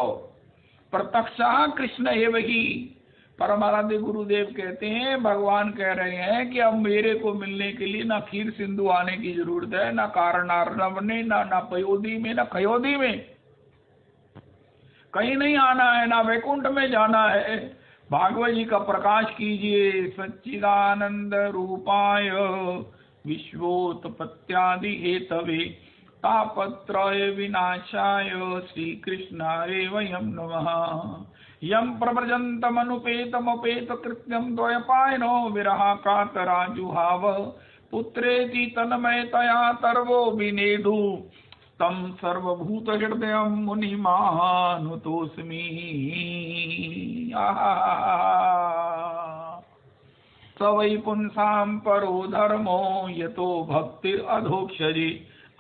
प्रत्यक्षः कृष्ण एव ही। परमाराध्य गुरुदेव कहते हैं, भगवान कह रहे हैं कि अब मेरे को मिलने के लिए ना खीर सिंधु आने की जरूरत है, ना कारणार्णव ने, ना पयोधी में, ना खयोधी में, कहीं नहीं आना है, ना वैकुंठ में जाना है। भागवत जी का प्रकाश कीजिए। सच्चिदानंद रूपाय विश्वोत्पत्त्यादि हेतवे तापत्रय विनाशाय श्री कृष्णाय वयं नमः। यम प्रव्रजन्तमनुपेतमपेत कृत्यं द्वयपायनो विरहा कातराजुहाव पुत्रेति तन्मयतया तर्वो विनेदु तम सर्वभूत हृदय मुनिमानुतोऽस्मि। स वै पुंसां परो धर्मो यतो भक्तिरधोक्षजे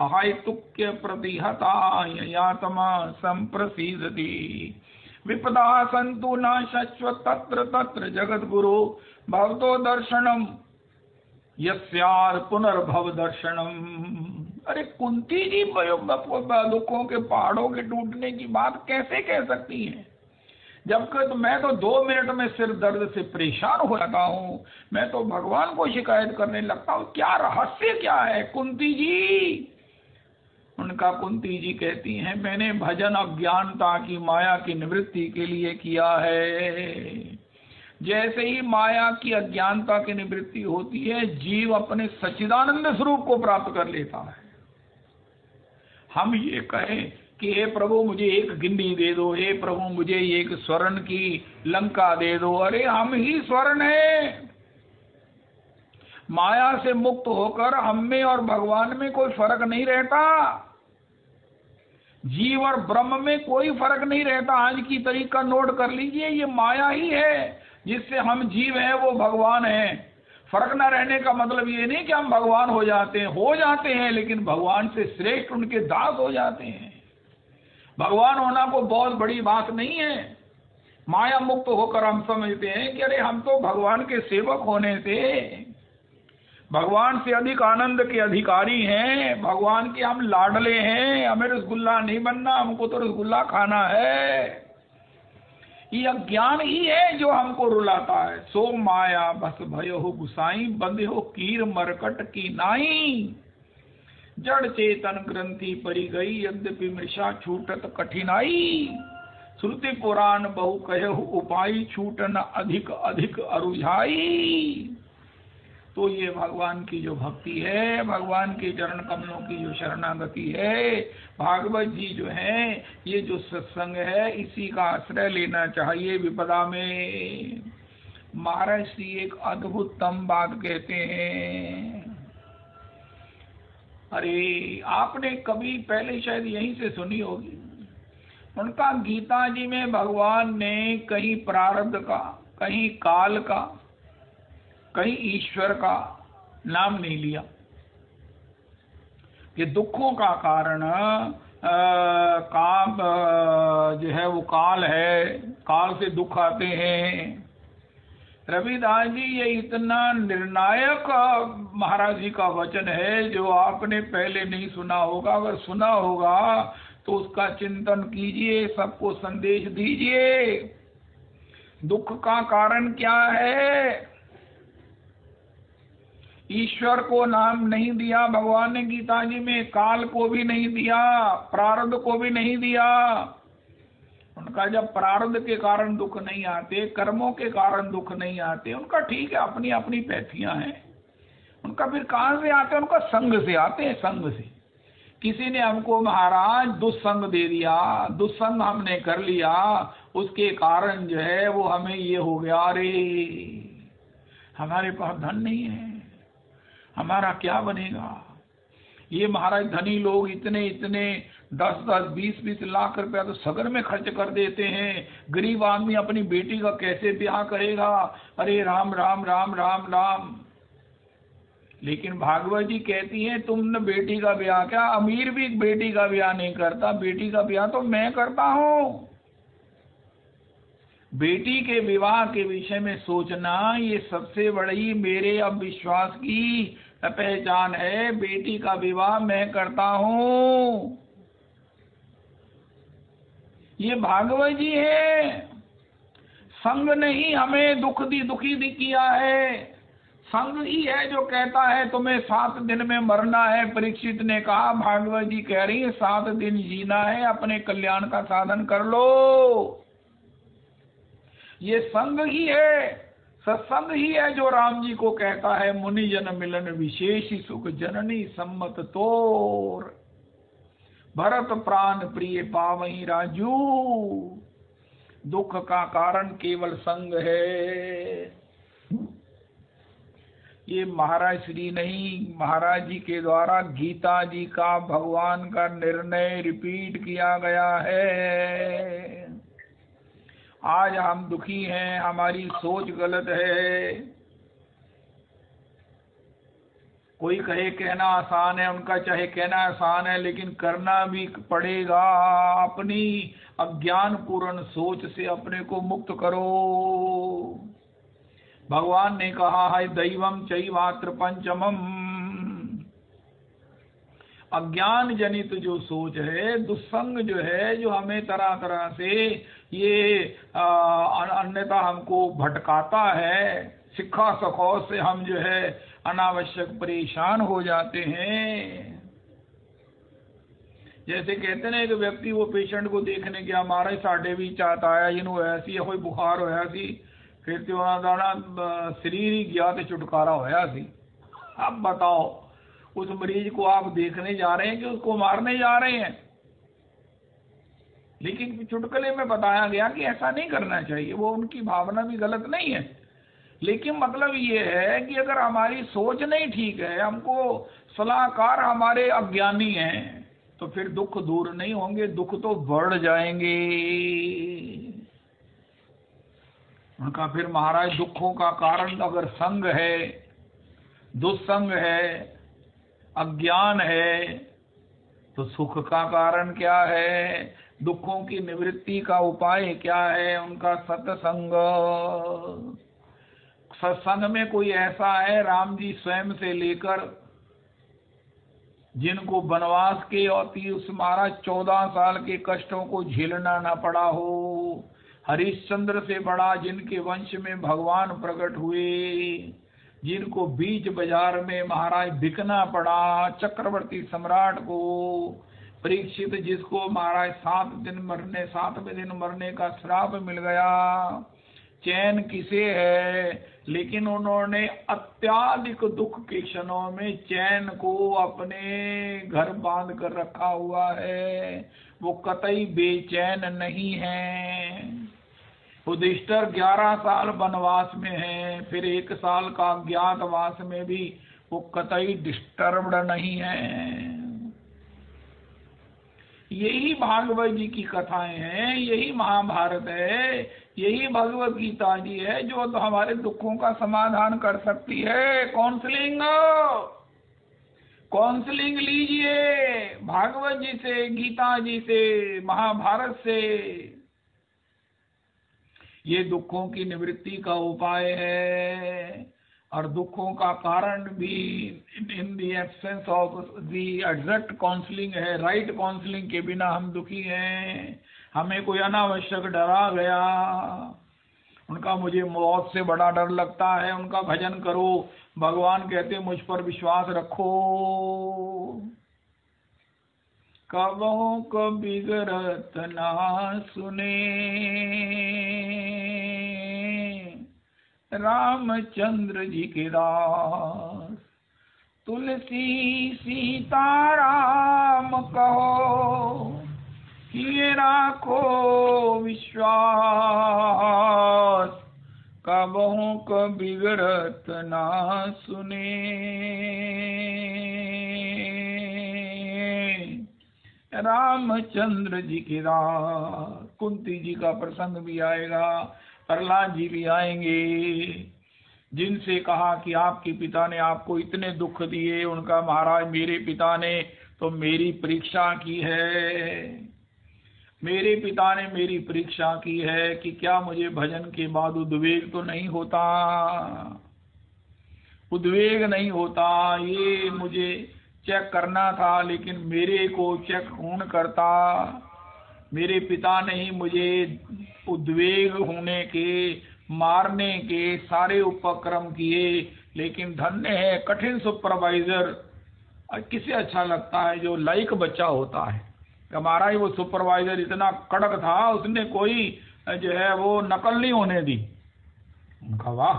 अहैतुक्य प्रतिहता यातमा संप्रसीदति। विपदा सन्तु न शश्वत तत्र तत्र जगद्गुरो भवतो दर्शनम यस्यार पुनर्भव दर्शनम। अरे कुंती जी दुखों के पहाड़ों के टूटने की बात कैसे कह सकती हैं? जबकि तो मैं तो 2 मिनट में सिर दर्द से परेशान हो जाता हूँ, मैं तो भगवान को शिकायत करने लगता हूँ। क्या रहस्य क्या है कुंती जी? उनका कुंती जी कहती हैं, मैंने भजन अज्ञानता की माया की निवृत्ति के लिए किया है। जैसे ही माया की अज्ञानता की निवृत्ति होती है, जीव अपने सच्चिदानंद स्वरूप को प्राप्त कर लेता है। हम ये कहें कि हे प्रभु मुझे एक गिन्नी दे दो, हे प्रभु मुझे एक स्वर्ण की लंका दे दो। अरे हम ही स्वर्ण है। माया से मुक्त होकर हम में और भगवान में कोई फर्क नहीं रहता। जीव और ब्रह्म में कोई फर्क नहीं रहता। आज की तारीख का नोट कर लीजिए, ये माया ही है जिससे हम जीव हैं, वो भगवान है। फर्क न रहने का मतलब ये नहीं कि हम भगवान हो जाते हैं, लेकिन भगवान से श्रेष्ठ उनके दास हो जाते हैं। भगवान होना को बहुत बड़ी बात नहीं है। माया मुक्त होकर हम समझते हैं कि अरे हम तो भगवान के सेवक होने से भगवान से अधिक आनंद के अधिकारी हैं, भगवान के हम लाडले हैं, हमें रसगुल्ला नहीं बनना, हमको तो रसगुल्ला खाना है। ये अज्ञान ही है जो हमको रुलाता है। सो माया बस भयो गुसाई बंधे हो कीर मरकट की नाई। जड़ चेतन ग्रंथि परी गई यद्यपि मृषा छूटत कठिनाई। श्रुति पुराण बहु कहु उपाई छूटन अधिक अधिक अरुझाई। तो ये भगवान की जो भक्ति है, भगवान के चरण कमलों की जो शरणागति है, भागवत जी जो है, ये जो सत्संग है, इसी का आश्रय लेना चाहिए विपदा में। महाराज श्री एक अद्भुततम बात कहते हैं। अरे आपने कभी पहले शायद यहीं से सुनी होगी। उनका गीता जी में भगवान ने कहीं प्रारब्ध का, कहीं काल का, कहीं ईश्वर का नाम नहीं लिया। कि दुखों का कारण काम जो है वो काल है, काल से दुख आते हैं। रविदास जी ये इतना निर्णायक महाराज जी का वचन है जो आपने पहले नहीं सुना होगा। अगर सुना होगा तो उसका चिंतन कीजिए, सबको संदेश दीजिए। दुख का कारण क्या है? ईश्वर को नाम नहीं दिया भगवान ने गीता जी में, काल को भी नहीं दिया, प्रारब्ध को भी नहीं दिया। उनका जब प्रारब्ध के कारण दुख नहीं आते, कर्मों के कारण दुख नहीं आते, उनका ठीक है, अपनी अपनी पैथियां हैं। उनका फिर कहां से आते हैं? उनका संग से आते हैं, संग से। किसी ने हमको महाराज दुस्संग दे दिया, दुस्संग हमने कर लिया, उसके कारण जो है वो हमें ये हो गया। अरे हमारे पास धन नहीं है, हमारा क्या बनेगा? ये महाराज धनी लोग इतने इतने 10-10, 20-20 लाख रुपया तो सगन में खर्च कर देते हैं। गरीब आदमी अपनी बेटी का कैसे ब्याह करेगा? अरे राम राम राम राम राम। लेकिन भागवत जी कहती हैं तुमने बेटी का ब्याह क्या, अमीर भी बेटी का ब्याह नहीं करता, बेटी का ब्याह तो मैं करता हूं। बेटी के विवाह के विषय में सोचना ये सबसे बड़ी मेरे अब विश्वास की पहचान है। बेटी का विवाह मैं करता हूं। ये भागवत जी है। संग ने ही हमें दुखी किया है। संग ही है जो कहता है तुम्हें 7 दिन में मरना है। परीक्षित ने कहा, भागवत जी कह रही है 7 दिन जीना है, अपने कल्याण का साधन कर लो। ये संग ही है, सत्संग ही है जो राम जी को कहता है मुनि जन मिलन विशेष सुख जननी सम्मत तोर, भरत प्राण प्रिय पावही राजू। दुख का कारण केवल संग है। ये महाराज श्री नहीं, महाराज जी के द्वारा गीता जी का भगवान का निर्णय रिपीट किया गया है। आज हम दुखी हैं, हमारी सोच गलत है। कोई कहे कहना आसान है, उनका चाहे कहना आसान है, लेकिन करना भी पड़ेगा। अपनी अज्ञान पूर्ण सोच से अपने को मुक्त करो। भगवान ने कहा है दैवम चैवात्र पंचमम। अज्ञान जनित जो सोच है, दुस्संग जो है, जो हमें तरह तरह से ये अन्यथा हमको भटकाता है, सिक्खा सखौ से हम जो है अनावश्यक परेशान हो जाते हैं। जैसे कहते ना, एक व्यक्ति वो पेशेंट को देखने गया, महाराज साढ़े भी चाहता आया, जिन्हों ऐसी कोई बुखार होया सी, फिर तो दाना शरीर ही गया तो छुटकारा होया सी। अब बताओ, उस मरीज को आप देखने जा रहे हैं कि उसको मारने जा रहे हैं? लेकिन चुटकुले में बताया गया कि ऐसा नहीं करना चाहिए। वो उनकी भावना भी गलत नहीं है, लेकिन मतलब ये है कि अगर हमारी सोच नहीं ठीक है, हमको सलाहकार हमारे अज्ञानी हैं, तो फिर दुख दूर नहीं होंगे, दुख तो बढ़ जाएंगे। उनका फिर महाराज दुखों का कारण अगर संग है, दुस्संग है, अज्ञान है, तो सुख का कारण क्या है? दुखों की निवृत्ति का उपाय क्या है? उनका सत्संग। सत्संग में कोई ऐसा है, राम जी स्वयं से लेकर जिनको वनवास के और 14 साल के कष्टों को झेलना ना पड़ा हो, हरिश्चंद्र से बड़ा जिनके वंश में भगवान प्रकट हुए, जिनको बीच बाजार में महाराज बिकना पड़ा, चक्रवर्ती सम्राट को, परीक्षित जिसको महाराज 7वें दिन मरने का श्राप मिल गया, चैन किसे है? लेकिन उन्होंने अत्याधिक दुख के क्षणों में चैन को अपने घर बांध कर रखा हुआ है, वो कतई बेचैन नहीं है। युधिष्ठिर 11 साल वनवास में है, फिर 1 साल का अज्ञातवास में भी वो कतई डिस्टर्ब्ड नहीं है। यही भागवत जी की कथाएं हैं, यही महाभारत है, यही भगवत गीता जी है जो तो हमारे दुखों का समाधान कर सकती है। काउंसलिंग लीजिए भागवत जी से, गीता जी से, महाभारत से। ये दुखों की निवृत्ति का उपाय है, और दुखों का कारण भी in the absence of the exact counselling है। राइट काउंसलिंग के बिना हम दुखी हैं। हमें कोई अनावश्यक डरा गया, उनका मुझे मौत से बड़ा डर लगता है, उनका भजन करो। भगवान कहते मुझ पर विश्वास रखो। कबहु को बिगड़त ना सुने, रामचंद्र जी के दास। तुलसी सीताराम कहो, किए राखो विश्वास। कबहु को बिगड़त ना सुने, रामचंद्र जी के दास। कुंती जी का प्रसंग भी आएगा, प्रहलाद जी भी आएंगे, जिनसे कहा कि आपके पिता ने आपको इतने दुख दिए। उनका महाराज मेरे पिता ने तो मेरी परीक्षा की है, मेरे पिता ने मेरी परीक्षा की है कि क्या मुझे भजन के बाद उद्वेग तो नहीं होता, उद्वेग नहीं होता। ये मुझे चेक करना था, लेकिन मेरे को चेक कौन करता? मेरे पिता ने ही मुझे उद्वेग होने के, मारने के सारे उपक्रम किए। लेकिन धन्य है कठिन सुपरवाइजर। किसे अच्छा लगता है जो लाइक बच्चा होता है। हमारा ही वो सुपरवाइजर इतना कड़क था, उसने कोई जो है वो नकल नहीं होने दी। उनका वाह,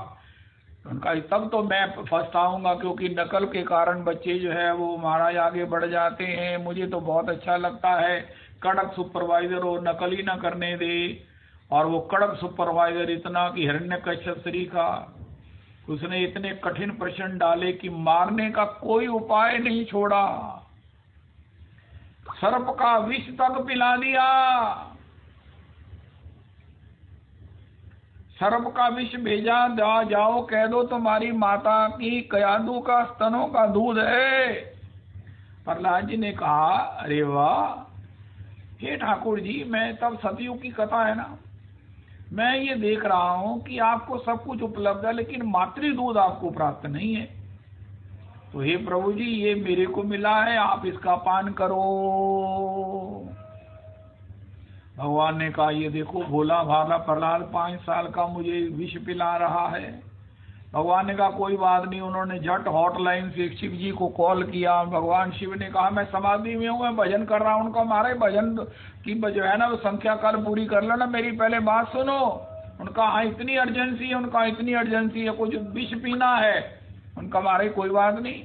उनका तब तो मैं फर्स्ट आऊंगा, क्योंकि नकल के कारण बच्चे जो है वो महाराज आगे बढ़ जाते हैं। मुझे तो बहुत अच्छा लगता है कड़क सुपरवाइजर हो, नकल ही ना करने दे। और वो कड़क सुपरवाइजर इतना कि हिरण्यकश्यप श्री का उसने इतने कठिन प्रश्न डाले कि मारने का कोई उपाय नहीं छोड़ा, सर्प का विष तक पिला दिया। सर्प का विष भेजा, जाओ कह दो तुम्हारी माता की कयादू का स्तनों का दूध है। प्रहलाद जी ने कहा अरे वाह, हे ठाकुर जी, मैं तब सतयुग की कथा है ना, मैं ये देख रहा हूं कि आपको सब कुछ उपलब्ध है, लेकिन मातृ दूध आपको प्राप्त नहीं है। तो हे प्रभु जी, ये मेरे को मिला है, आप इसका पान करो। भगवान ने कहा ये देखो भोला भाला प्रहलाद 5 साल का मुझे विष पिला रहा है। भगवान ने कहा कोई बात नहीं। उन्होंने झट हॉटलाइन से शिव जी को कॉल किया। भगवान शिव ने कहा मैं समाधि में हूँ, मैं भजन कर रहा हूँ। उनका हमारे भजन की जो है ना वो संख्या काल पूरी कर लो ना, मेरी पहले बात सुनो। उनका हाँ इतनी अर्जेंसी है, उनका इतनी अर्जेंसी है, कुछ विष पीना है। उनका हमारे कोई बात नहीं,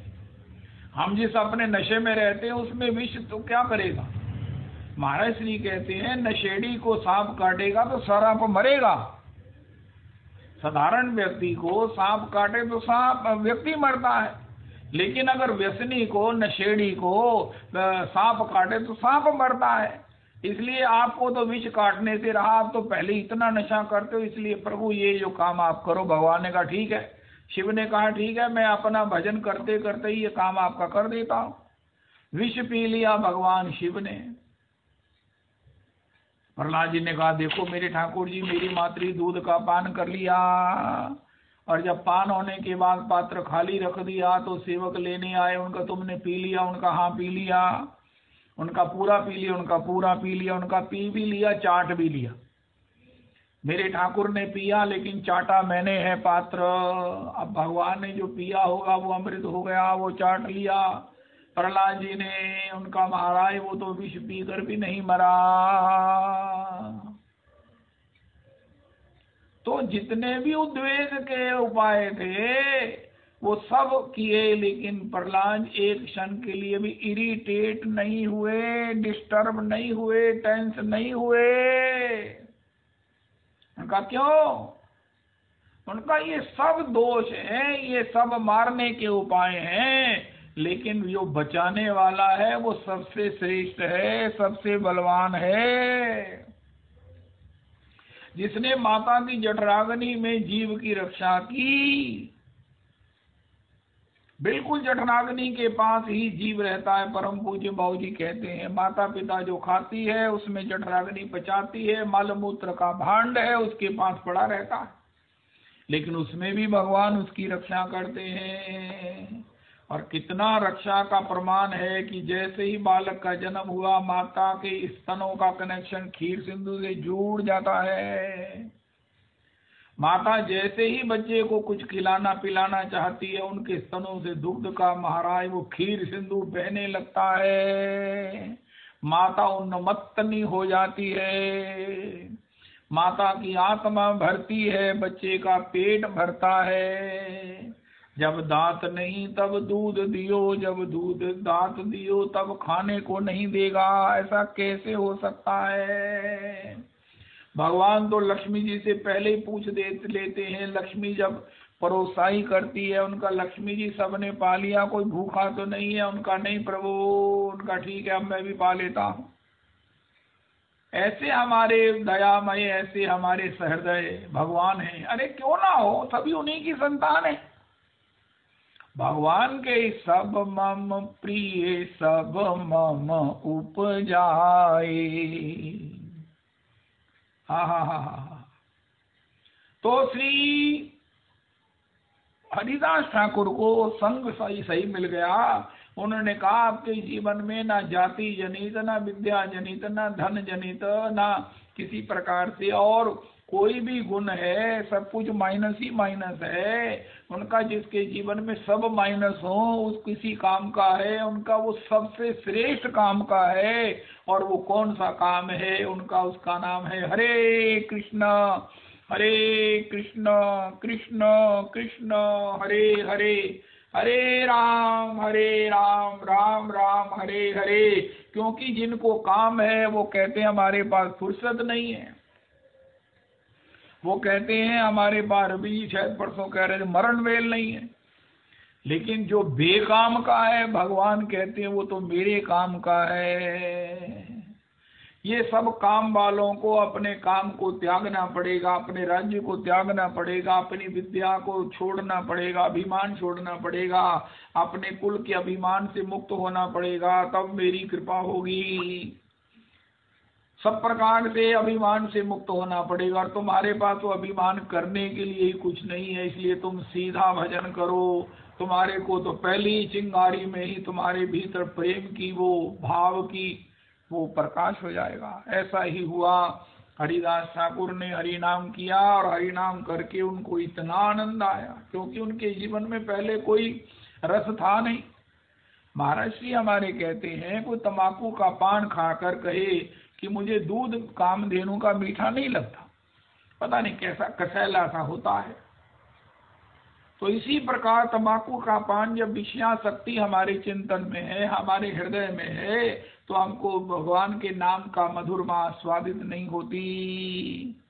हम जिस अपने नशे में रहते हैं उसमें विष तो क्या करेगा। महाराज श्री कहते हैं नशेड़ी को सांप काटेगा तो सांप मरेगा, साधारण व्यक्ति को सांप काटे तो सांप व्यक्ति मरता है, लेकिन अगर व्यसनी को नशेड़ी को सांप काटे तो सांप मरता है। इसलिए आपको तो विष काटने से रहा, आप तो पहले इतना नशा करते हो, इसलिए प्रभु ये जो काम आप करो। भगवान ने कहा ठीक है। शिव ने कहा ठीक है, मैं अपना भजन करते करते ही ये काम आपका कर देता हूं। विष पी लिया भगवान शिव ने। प्रहलाद जी ने कहा देखो मेरे ठाकुर जी, मेरी मातृ दूध का पान कर लिया, और जब पान होने के बाद पात्र खाली रख दिया तो सेवक लेने आए। उनका तुमने पी लिया? उनका हाँ पी लिया। उनका पूरा पी लिया? उनका पूरा पी लिया। उनका पी भी लिया, चाट भी लिया। मेरे ठाकुर ने पिया लेकिन चाटा मैंने है पात्र। अब भगवान ने जो पिया होगा वो अमृत हो गया, वो चाट लिया। प्रहलाद जी ने, उनका महाराज वो तो विष पीकर भी नहीं मरा। तो जितने भी उद्वेग के उपाय थे वो सब किए, लेकिन प्रहलाद एक क्षण के लिए भी इरिटेट नहीं हुए, डिस्टर्ब नहीं हुए, टेंस नहीं हुए। उनका क्यों? उनका ये सब दोष है, ये सब मारने के उपाय हैं, लेकिन जो बचाने वाला है वो सबसे श्रेष्ठ है, सबसे बलवान है। जिसने माता की जठराग्नि में जीव की रक्षा की, बिल्कुल जठराग्नि के पास ही जीव रहता है। परम पूज्य बाबू जी कहते हैं माता पिता जो खाती है उसमें जठराग्नि पचाती है, मल मूत्र का भांड है उसके पास पड़ा रहता है, लेकिन उसमें भी भगवान उसकी रक्षा करते हैं। और कितना रक्षा का प्रमाण है कि जैसे ही बालक का जन्म हुआ माता के स्तनों का कनेक्शन खीर सिंधु से जुड़ जाता है। माता जैसे ही बच्चे को कुछ खिलाना पिलाना चाहती है, उनके स्तनों से दुग्ध का महाराज वो खीर सिंधु बहने लगता है। माता उन्मत्तनी हो जाती है, माता की आत्मा भरती है, बच्चे का पेट भरता है। जब दांत नहीं तब दूध दियो, जब दूध दांत दियो तब खाने को नहीं देगा, ऐसा कैसे हो सकता है? भगवान तो लक्ष्मी जी से पहले ही पूछ लेते हैं। लक्ष्मी जब परोसाई करती है, उनका लक्ष्मी जी सबने पा लिया, कोई भूखा तो नहीं है, उनका नहीं प्रभु, उनका ठीक है अब मैं भी पा लेता हूँ। ऐसे हमारे दयामय, ऐसे हमारे सहृदय भगवान हैं। अरे क्यों ना हो, सभी उन्हीं की संतान है। भगवान के सब मम प्रिय सब मम उपजाए। हा। तो श्री हरिदास ठाकुर को संग सही सही मिल गया। उन्होंने कहा आपके जीवन में ना जाति जनित, ना विद्या जनित, ना धन जनित, ना किसी प्रकार से और कोई भी गुण है, सब कुछ माइनस ही माइनस है। उनका जिसके जीवन में सब माइनस हो उस किसी काम का है, उनका वो सबसे श्रेष्ठ काम का है। और वो कौन सा काम है उनका? उसका नाम है हरे कृष्ण कृष्ण कृष्ण हरे हरे, हरे राम राम राम हरे हरे। क्योंकि जिनको काम है वो कहते हैं हमारे पास फुर्सत नहीं है, वो कहते हैं हमारे पास, अभी शायद परसों कह रहे थे, मरण वेल नहीं है। लेकिन जो बेकाम का है भगवान कहते हैं वो तो मेरे काम का है। ये सब काम वालों को अपने काम को त्यागना पड़ेगा, अपने राज्य को त्यागना पड़ेगा, अपनी विद्या को छोड़ना पड़ेगा, अभिमान छोड़ना पड़ेगा, अपने कुल के अभिमान से मुक्त होना पड़ेगा, तब मेरी कृपा होगी। सब प्रकार से अभिमान से मुक्त होना पड़ेगा। और तुम्हारे पास तो अभिमान करने के लिए ही कुछ नहीं है, इसलिए तुम सीधा भजन करो। तुम्हारे को तो पहली चिंगारी में ही तुम्हारे भीतर प्रेम की वो भाव की वो प्रकाश हो जाएगा। ऐसा ही हुआ। हरिदास ठाकुर ने हरि नाम किया और हरि नाम करके उनको इतना आनंद आया, क्योंकि उनके जीवन में पहले कोई रस था नहीं। महाराज श्री हमारे कहते हैं कोई तंबाकू का पान खाकर कहे कि मुझे दूध कामधेनु का मीठा नहीं लगता, पता नहीं कैसा कसैला सा होता है। तो इसी प्रकार तंबाकू का पान जब विषयासक्ति हमारे चिंतन में है, हमारे हृदय में है, तो हमको भगवान के नाम का मधुरमा स्वादित नहीं होती।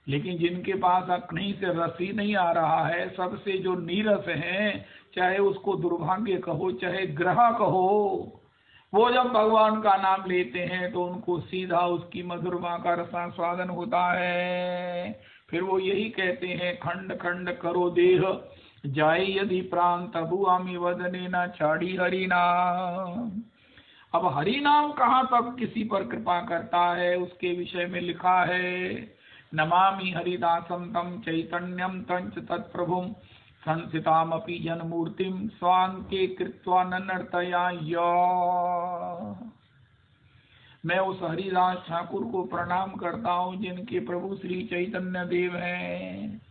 लेकिन जिनके पास कहीं से रस ही नहीं आ रहा है, सबसे जो नीरस है, चाहे उसको दुर्भाग्य कहो चाहे ग्रह कहो, वो जब भगवान का नाम लेते हैं तो उनको सीधा उसकी मधुरमा का रसास्वादन होता है। फिर वो यही कहते हैं, खंड खंड करो देह जाए यदि प्राण तबु आमी वदने न छाड़ी हरि नाम। अब हरि नाम कहाँ तक किसी पर कृपा करता है उसके विषय में लिखा है, नमामि हरिदासम तम चैतन्यम तंच तत्प्रभुम संसितामपि जनमूर्तिम स्वांके कृत्वा नर्तया। मैं उस हरिदास ठाकुर को प्रणाम करता हूँ जिनके प्रभु श्री चैतन्य देव हैं।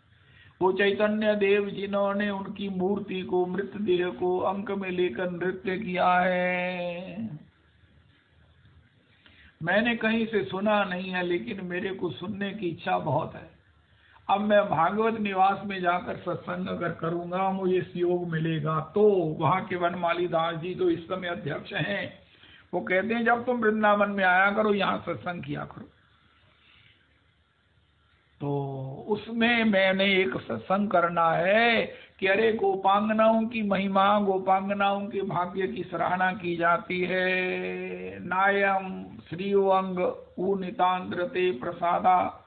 वो चैतन्य देव जिन्होंने उनकी मूर्ति को, मृतदेह को अंक में लेकर नृत्य किया है। मैंने कहीं से सुना नहीं है, लेकिन मेरे को सुनने की इच्छा बहुत है। अब मैं भागवत निवास में जाकर सत्संग अगर करूंगा, मुझे योग मिलेगा, तो वहाँ के वनमाली दास जी जो इस समय अध्यक्ष हैं, वो कहते हैं जब तुम वृंदावन में आया करो यहाँ सत्संग किया करो। तो उसमें मैंने एक सत्संग करना है कि अरे गोपांगनाओं की महिमा, गोपांगनाओं के भाग्य की सराहना की जाती है। नायम श्रीअंग उनितांद्रते प्रसादा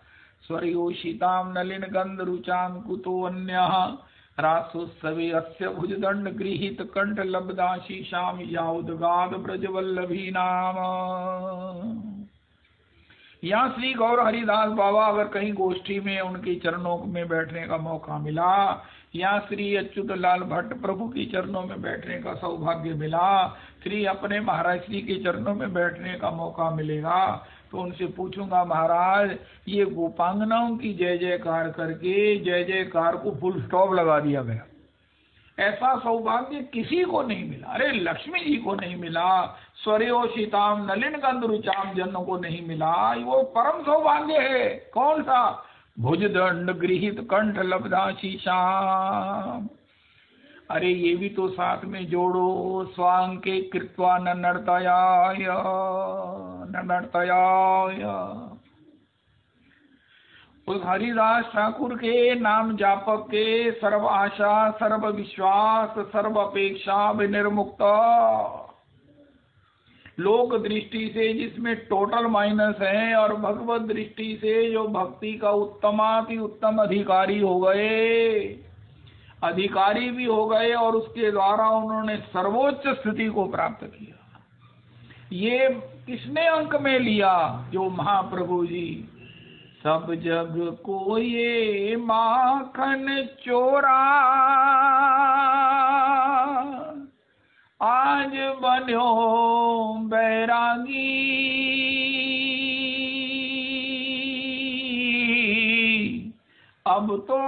स्वरयोषिताम नलिन गंध रुचाम कुतो अन्यः रासोत्सवे अस्य भुजदंड गृहीत कंठ लब्धाशीषाम याउदगाद ब्रजवल्लभी नाम। यहाँ श्री गौर हरिदास बाबा अगर कहीं गोष्ठी में उनके चरणों में बैठने का मौका मिला, या श्री अच्युत लाल भट्ट प्रभु के चरणों में बैठने का सौभाग्य मिला, श्री अपने महाराज श्री के चरणों में बैठने का मौका मिलेगा, तो उनसे पूछूंगा महाराज ये गोपांगनाओं की जय जयकार करके जय जयकार को फुल स्टॉप लगा दिया गया, ऐसा सौभाग्य किसी को नहीं मिला। अरे लक्ष्मी जी को नहीं मिला, स्वरयोषिताम नलिन गंध रुचाम जनों को नहीं मिला, वो परम सौभाग्य है। कौन सा? भुजदंड गृहीत कंठ लब्धाशीषाम। अरे ये भी तो साथ में जोड़ो, स्वांके कृत्वा नर्तयाय। उस हरिदास ठाकुर के नाम जापक के सर्व आशा, सर्व विश्वास, सर्व अपेक्षा विनिर्मुक्त, लोक दृष्टि से जिसमें टोटल माइनस है और भगवत दृष्टि से जो भक्ति का उत्तमाति उत्तम अधिकारी हो गए, अधिकारी भी हो गए और उसके द्वारा उन्होंने सर्वोच्च स्थिति को प्राप्त किया। ये किसने अंक में लिया? जो महाप्रभु जी, सब जग को ये माखन चोरा, आज बन्यो बैरागी, अब तो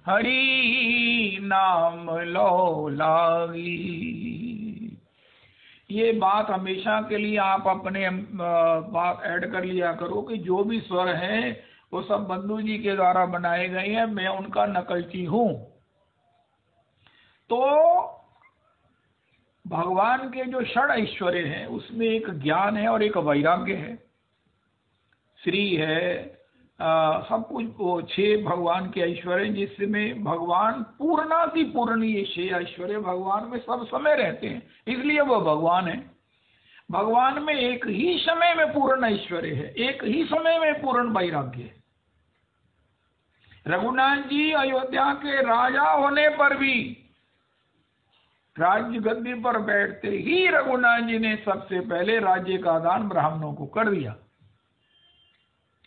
हरि नाम लो लागी। ये बात हमेशा के लिए आप अपने बात ऐड कर लिया करो कि जो भी स्वर है वो सब बंधु जी के द्वारा बनाए गए हैं, मैं उनका नकलची हूं। तो भगवान के जो षड ऐश्वर्य हैं उसमें एक ज्ञान है और एक वैराग्य है, श्री है, सब कुछ वो 6 भगवान के ऐश्वर्य जिसमें भगवान पूर्णाति पूर्ण, ये 6 ऐश्वर्य भगवान में सब समय रहते हैं, इसलिए वो भगवान है। भगवान में एक ही समय में पूर्ण ऐश्वर्य है, एक ही समय में पूर्ण वैराग्य है। रघुनाथ जी अयोध्या के राजा होने पर भी राज्य गद्दी पर बैठते ही रघुनाथ जी ने सबसे पहले राज्य का दान ब्राह्मणों को कर दिया।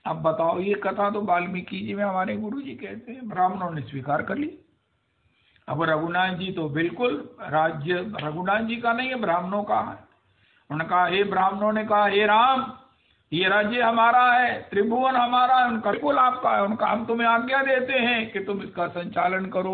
अब बताओ, ये कथा तो वाल्मीकि जी में हमारे गुरु जी कहते हैं, ब्राह्मणों ने स्वीकार कर ली। अब रघुनाथ जी तो बिल्कुल राज्य रघुनाथ जी का नहीं है, ब्राह्मणों का है। उन्होंने कहा, हे ब्राह्मणों ने कहा, हे राम, ये राज्य हमारा है, त्रिभुवन हमारा है, उनका बिल्कुल आपका है। उनका हम तुम्हें आज्ञा देते हैं कि तुम इसका संचालन करो।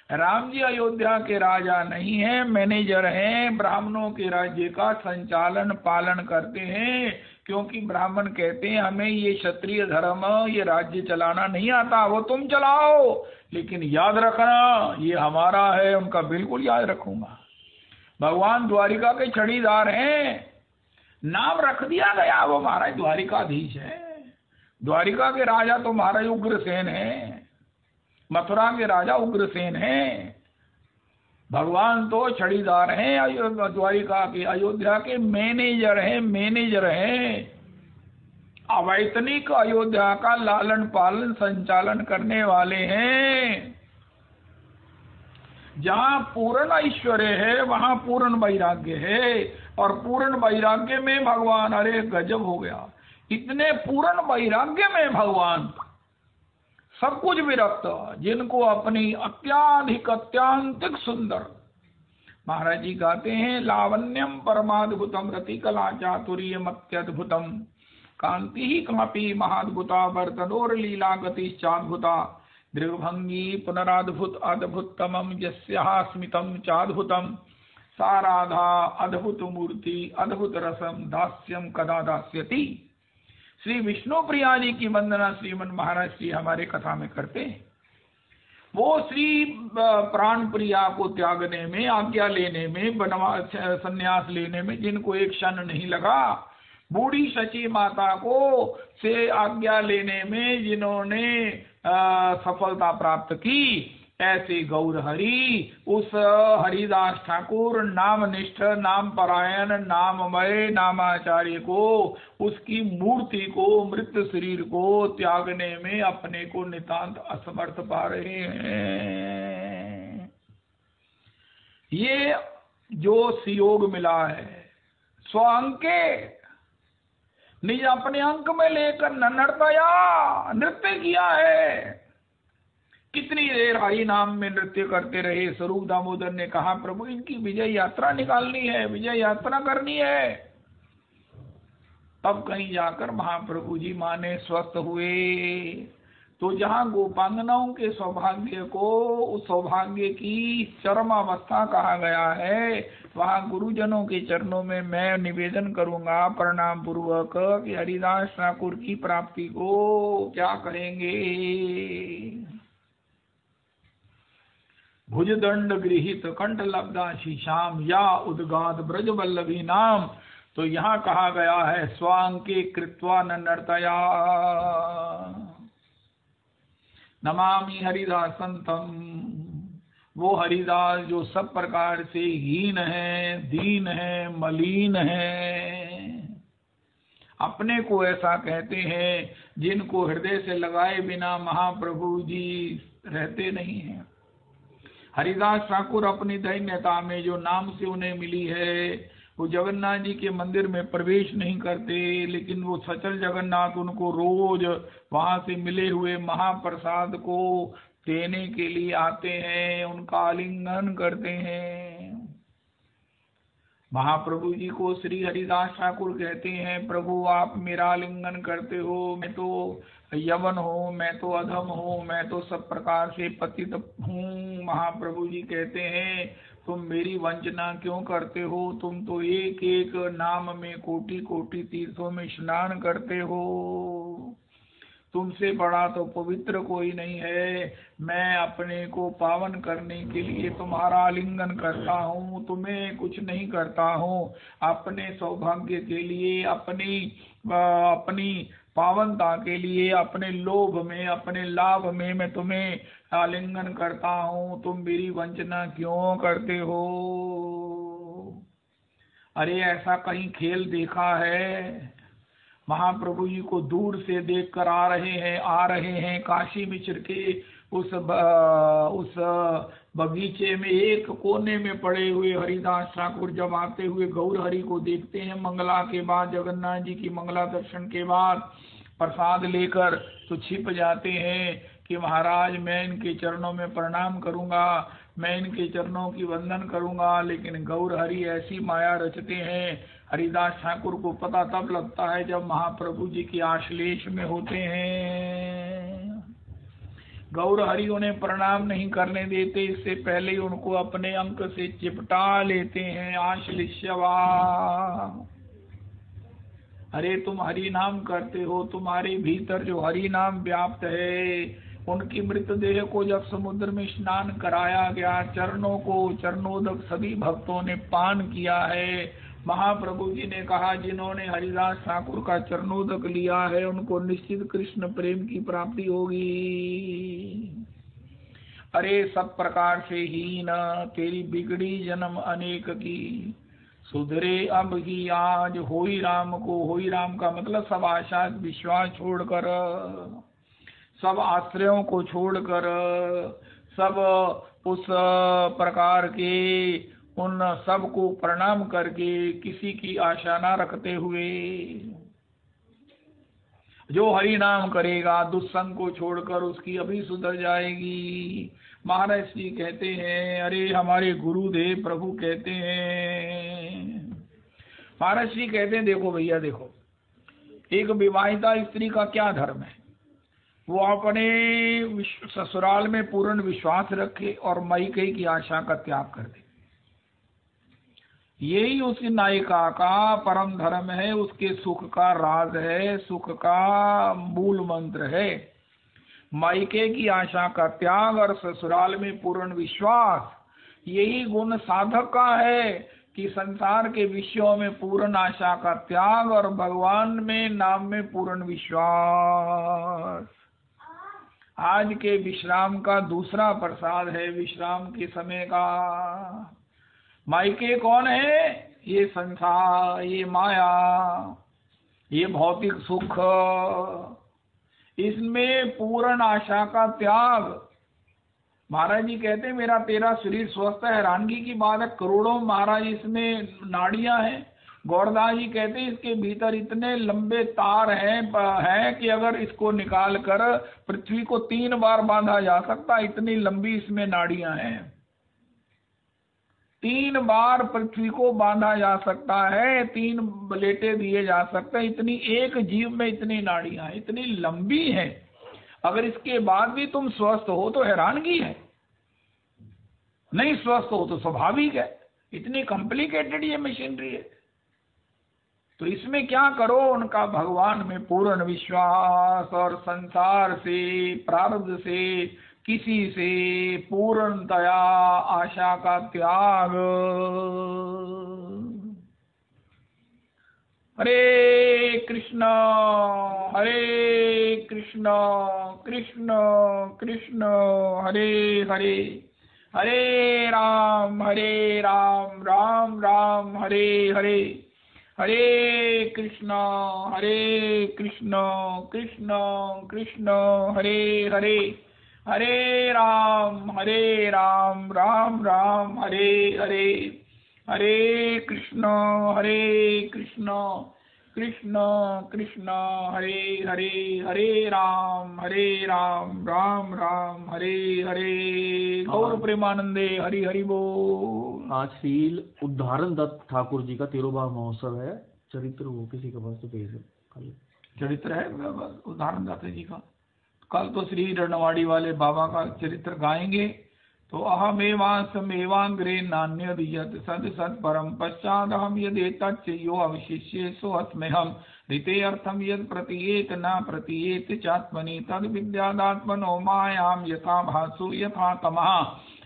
राम जी अयोध्या के राजा नहीं है, मैनेजर हैं, ब्राह्मणों के राज्य का संचालन पालन करते हैं, क्योंकि ब्राह्मण कहते हैं हमें ये क्षत्रिय धर्म, ये राज्य चलाना नहीं आता, वो तुम चलाओ, लेकिन याद रखना ये हमारा है। उनका बिल्कुल याद रखूंगा। भगवान द्वारिका के छड़ीदार हैं, नाम रख दिया गया, वो महाराज द्वारिकाधीश है। द्वारिका के राजा तो महाराज उग्रसेन है, मथुरा के राजा उग्रसेन हैं। भगवान तो छड़ीदार हैं, द्वारिका के, अयोध्या के मैनेजर हैं, मैनेजर हैं। अवैतनिक अयोध्या का लालन पालन संचालन करने वाले हैं। जहां पूर्ण ऐश्वर्य है वहां पूर्ण वैराग्य है, और पूर्ण वैराग्य में भगवान, अरे गजब हो गया, इतने पूर्ण वैराग्य में भगवान सब कुछ विरक्त, जिनको अपनी अत्याधिक अत्यांतिक सुंदर, महाराज जी गाते हैं, लावण्यम परमाद्भुतम रति कला चातुर्यम अत्यद्भुतम कांति ही कापी महाद्भुता वर्तनोर लीला गतिश्चाद्भुता दृग्भंगी पुनराद्भुत अद्भुततमम यस्याः स्मितम चाद्भुतम साराधा अद्भुत मूर्ति अद्भुत रसम दास्यम कदा दास्यति। श्री विष्णु प्रिया जी की वंदना श्रीमन महाराज श्री हमारे कथा में करते हैं। वो श्री प्राण प्रिया को त्यागने में, आज्ञा लेने में, वनवास संन्यास लेने में जिनको एक क्षण नहीं लगा, बूढ़ी शची माता को से आज्ञा लेने में जिन्होंने सफलता प्राप्त की, ऐसे गौर हरि, उस हरिदास ठाकुर नामनिष्ठ, नाम परायण, नाममय, नामाचार्य को, उसकी मूर्ति को, मृत शरीर को त्यागने में अपने को नितांत असमर्थ पा रहे हैं। ये जो सुयोग मिला है, स्वांके निज अपने अंक में लेकर नर्तया नृत्य किया है। कितनी देर हरि नाम में नृत्य करते रहे। स्वरूप दामोदर ने कहा, प्रभु इनकी विजय यात्रा निकालनी है, विजय यात्रा करनी है। तब कहीं जाकर महाप्रभु जी माने स्वस्थ हुए। तो जहाँ गोपांगनाओं के सौभाग्य को, उस सौभाग्य की चरम अवस्था कहा गया है, वहाँ गुरुजनों के चरणों में मैं निवेदन करूंगा प्रणाम पूर्वक कि हरिदास ठाकुर की प्राप्ति को क्या करेंगे। भुजदंड गृहित कंठ लब्धा शीशाम या उद्गात ब्रज वल्लभी नाम। तो यहाँ कहा गया है स्वांके कृत्वा न नर्तया नमामि हरिदासंतम। वो हरिदास जो सब प्रकार से हीन है, दीन है, मलिन है, अपने को ऐसा कहते हैं, जिनको हृदय से लगाए बिना महाप्रभु जी रहते नहीं हैं। हरिदास ठाकुर अपनी दैन्यता में जो नाम से उन्हें मिली है, वो जगन्नाथ जी के मंदिर में प्रवेश नहीं करते, लेकिन वो सचल जगन्नाथ उनको रोज वहां से मिले हुए महाप्रसाद को देने के लिए आते हैं, उनका आलिंगन करते हैं। महाप्रभु जी को श्री हरिदास ठाकुर कहते हैं, प्रभु आप मेरा आलिंगन करते हो, मैं तो यवन हूँ, मैं तो अधम हूँ, मैं तो सब प्रकार से पतित हूँ। महाप्रभु जी कहते हैं तुम मेरी वंचना क्यों करते हो, तुम तो एक एक नाम में कोटि कोटि तीर्थों में स्नान करते हो, तुमसे बड़ा तो पवित्र कोई नहीं है। मैं अपने को पावन करने के लिए तुम्हारा आलिंगन करता हूँ, तुम्हें कुछ नहीं करता हूँ। अपने सौभाग्य के लिए, अपनी पावनता के लिए, अपने लोभ में, अपने लाभ में मैं तुम्हें आलिंगन करता हूँ, तुम मेरी वंचना क्यों करते हो। अरे ऐसा कहीं खेल देखा है? महाप्रभु जी को दूर से देखकर आ रहे हैं काशी मिश्र के उस बगीचे में एक कोने में पड़े हुए हरिदास ठाकुर जब आते हुए गौर हरि को देखते हैं, मंगला के बाद, जगन्नाथ जी की मंगला दर्शन के बाद प्रसाद लेकर, तो छिप जाते हैं कि महाराज मैं इनके चरणों में प्रणाम करूंगा, मैं इनके चरणों की वंदन करूंगा। लेकिन गौर हरि ऐसी माया रचते हैं, हरिदास ठाकुर को पता तब लगता है जब महाप्रभु जी की आश्लेष में होते हैं। गौर हरि उन्हें प्रणाम नहीं करने देते, इससे पहले ही उनको अपने अंक से चिपटा लेते हैं। आश्लिष्यवा, अरे तुम हरि नाम करते हो, तुम्हारे भीतर जो हरि नाम व्याप्त है, उनकी मृतदेह को जब समुद्र में स्नान कराया गया, चरणोदक सभी भक्तों ने पान किया है। महाप्रभु जी ने कहा जिन्होंने हरिदास ठाकुर का चरणोदक लिया है उनको निश्चित कृष्ण प्रेम की प्राप्ति होगी। अरे सब प्रकार से हीन तेरी बिगड़ी जन्म अनेक की, सुधरे अब ही आज होई राम को। होई राम का मतलब सब आशा विश्वास छोड़कर, सब आश्रयों को छोड़कर, सब उस प्रकार के उन सब को प्रणाम करके, किसी की आशा ना रखते हुए, जो हरि नाम करेगा दुस्संग को छोड़कर उसकी अभी सुधर जाएगी। महाराज जी कहते हैं, अरे हमारे गुरुदेव प्रभु कहते हैं, महाराज जी कहते हैं देखो भैया देखो, एक विवाहिता स्त्री का क्या धर्म है, वो अपने ससुराल में पूर्ण विश्वास रखे और मायके की आशा का त्याग कर दे। यही उस नायिका का परम धर्म है, उसके सुख का राज है, सुख का मूल मंत्र है। मायके की आशा का त्याग और ससुराल में पूर्ण विश्वास, यही गुण साधक का है कि संसार के विषयों में पूर्ण आशा का त्याग और भगवान में नाम में पूर्ण विश्वास। आज के विश्राम का दूसरा प्रसाद है, विश्राम के समय का। मायके कौन है? ये संसार, ये माया, ये भौतिक सुख, इसमें पूर्ण आशा का त्याग। महाराज जी कहते हैं मेरा तेरा शरीर स्वस्थ है, हैरानगी की बात है, करोड़ों महाराज इसमें नाड़ियां हैं। गौरदास जी कहते हैं इसके भीतर इतने लंबे तार हैं कि अगर इसको निकाल कर पृथ्वी को 3 बार बांधा जा सकता, इतनी लंबी इसमें नाड़ियां हैं। 3 बार पृथ्वी को बांधा जा सकता है, 3 बलेटे दिए जा सकते हैं, इतनी एक जीव में इतनी नाड़ियां, इतनी लंबी है। अगर इसके बाद भी तुम स्वस्थ हो तो हैरानगी है, नहीं स्वस्थ हो तो स्वाभाविक है। इतनी कॉम्प्लिकेटेड ये मशीनरी है। तो इसमें क्या करो, उनका भगवान में पूर्ण विश्वास और संसार से, प्रारब्ध से किसी से पूर्णतया आशा का त्याग। हरे कृष्ण कृष्ण कृष्ण हरे हरे, हरे राम राम राम हरे हरे, हरे कृष्ण कृष्ण कृष्ण हरे हरे, हरे राम राम राम हरे हरे, हरे कृष्ण कृष्ण कृष्ण हरे हरे, हरे राम राम राम हरे हरे। गौर प्रेमानंदे हरि हरि बोल। आज श्रील उद्धारण दत्त ठाकुर जी का 13वां महोत्सव है। चरित्र वो किसी के पास तो भेज दो। चरित्र है उद्धारण दत्त जी का। कल तो श्री रणवाड़ी वाले बाबा का चरित्र गाएंगे। तो अहमेवांग्रे नान्य यत् सद सद परम पश्चाद हम यदेतच्च यो अवशिष्ये सो अस्म्यहम् ऋते अर्थम यद प्रतीयेत न प्रतीयेत चात्मनि तद विद्यादात्मनो मायां यथा भासो यथा तमः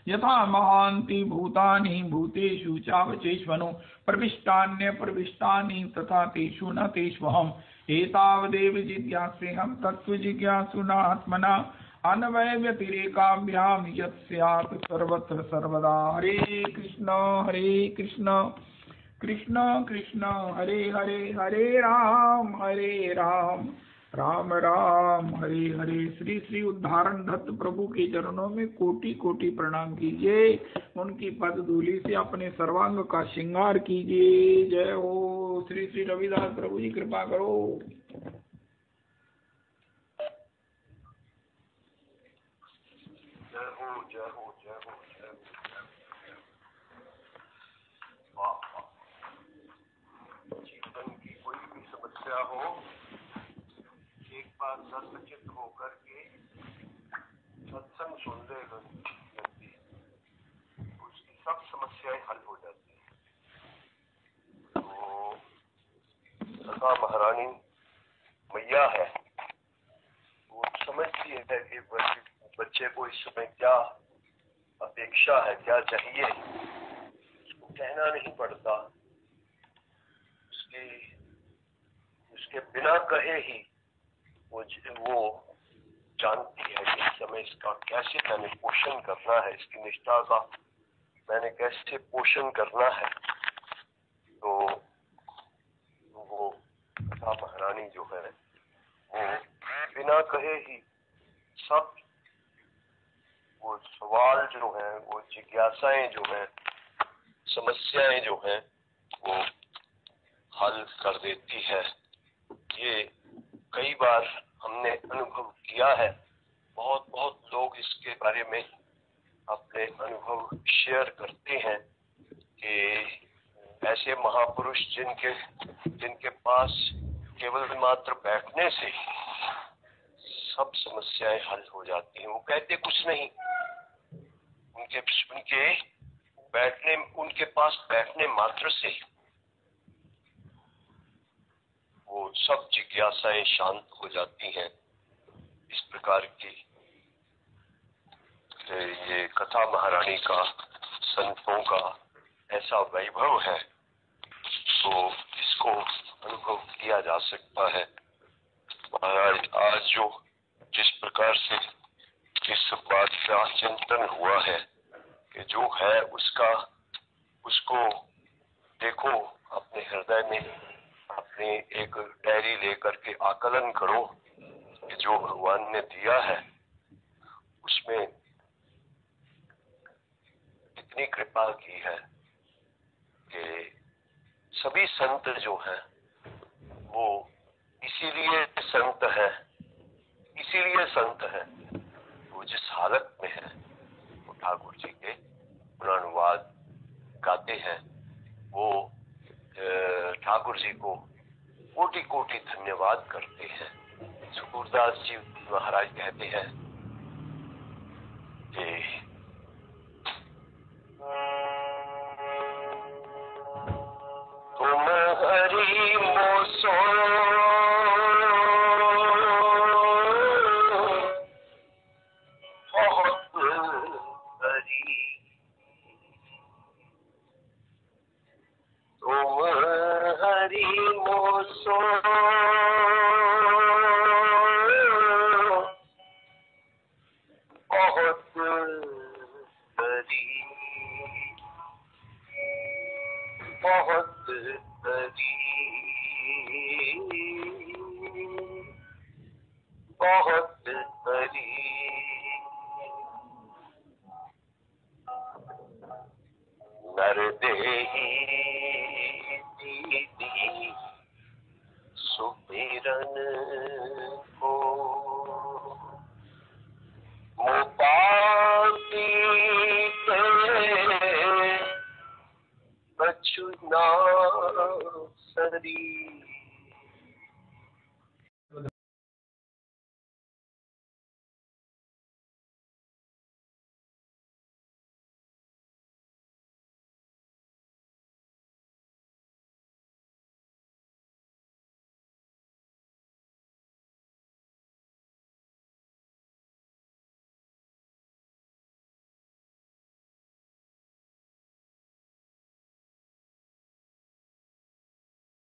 यथा महान्ति भूतानि भूतेषु चावचेष्वनु प्रविष्टान्य प्रविष्टानि तथा तेषु न तेष्वहम् एतावदेव जिज्ञासेऽहं तत्त्वजिज्ञासुना आत्मना अन्वय व्यतिरेकाभ्याम यत् स्यात् सर्वत्र सर्वदा। हरे कृष्ण कृष्ण कृष्ण हरे हरे, हरे राम राम राम हरे हरे। श्री श्री उद्धारण दत्त प्रभु के चरणों में कोटि कोटि प्रणाम कीजिए। उनकी पद धूलि से अपने सर्वांग का श्रृंगार कीजिए। जय हो श्री श्री रविदास प्रभु जी, कृपा करो। जय हो जय हो जय हो जय हो। जीवन की कोई भी समस्या हो, एक बार सचेत होकर के सत्संग सुन ले व्यक्ति, उसकी सब समस्याएं हल हो जाती हैं। तो सदा महारानी मैया है, वो समझती है कि बच्चे को इस समय क्या अपेक्षा है, क्या चाहिए, उसको कहना नहीं पड़ता। उसके बिना कहे ही वो जानती है कि इस समय इसका कैसे मैंने पोषण करना है, इसकी निष्ठा का मैंने कैसे पोषण करना है। तो वो कथा महारानी जो है वो बिना कहे ही सब वो सवाल जो है, वो जिज्ञासाएं जो है, समस्याएं जो है वो हल कर देती है। ये कई बार हमने अनुभव किया है। बहुत बहुत लोग इसके बारे में अपने अनुभव शेयर करते हैं कि ऐसे महापुरुष जिनके पास केवल मात्र बैठने से सब समस्याएं हल हो जाती हैं। वो कहते कुछ नहीं, उनके पास बैठने मात्र से वो सब जिज्ञासाएं शांत हो जाती हैं। इस प्रकार की ये कथा महारानी का, संतों का ऐसा वैभव है, तो इसको अनुभव किया जा सकता है। महाराज आज जो जिस प्रकार से इस बात का चिंतन हुआ है कि जो है उसको देखो अपने हृदय में, अपने एक डायरी लेकर के आकलन करो कि जो भगवान ने दिया है उसमें इतनी कृपा की है कि सभी संत जो हैं वो इसीलिए संत है, वो जिस हालत में है वो ठाकुर जी के गुणानुवाद गाते हैं। वो ठाकुर जी को कोटि कोटि धन्यवाद करते हैं। सूरदास जी महाराज कहते हैं कि तुम हरि मोसो बहुत तुम हरि मोसो बहुत हरी, बहुत हरी, बहुत हरी। नरदेही दीदी सुमिरन को, मुपाती के कछु ना सरी।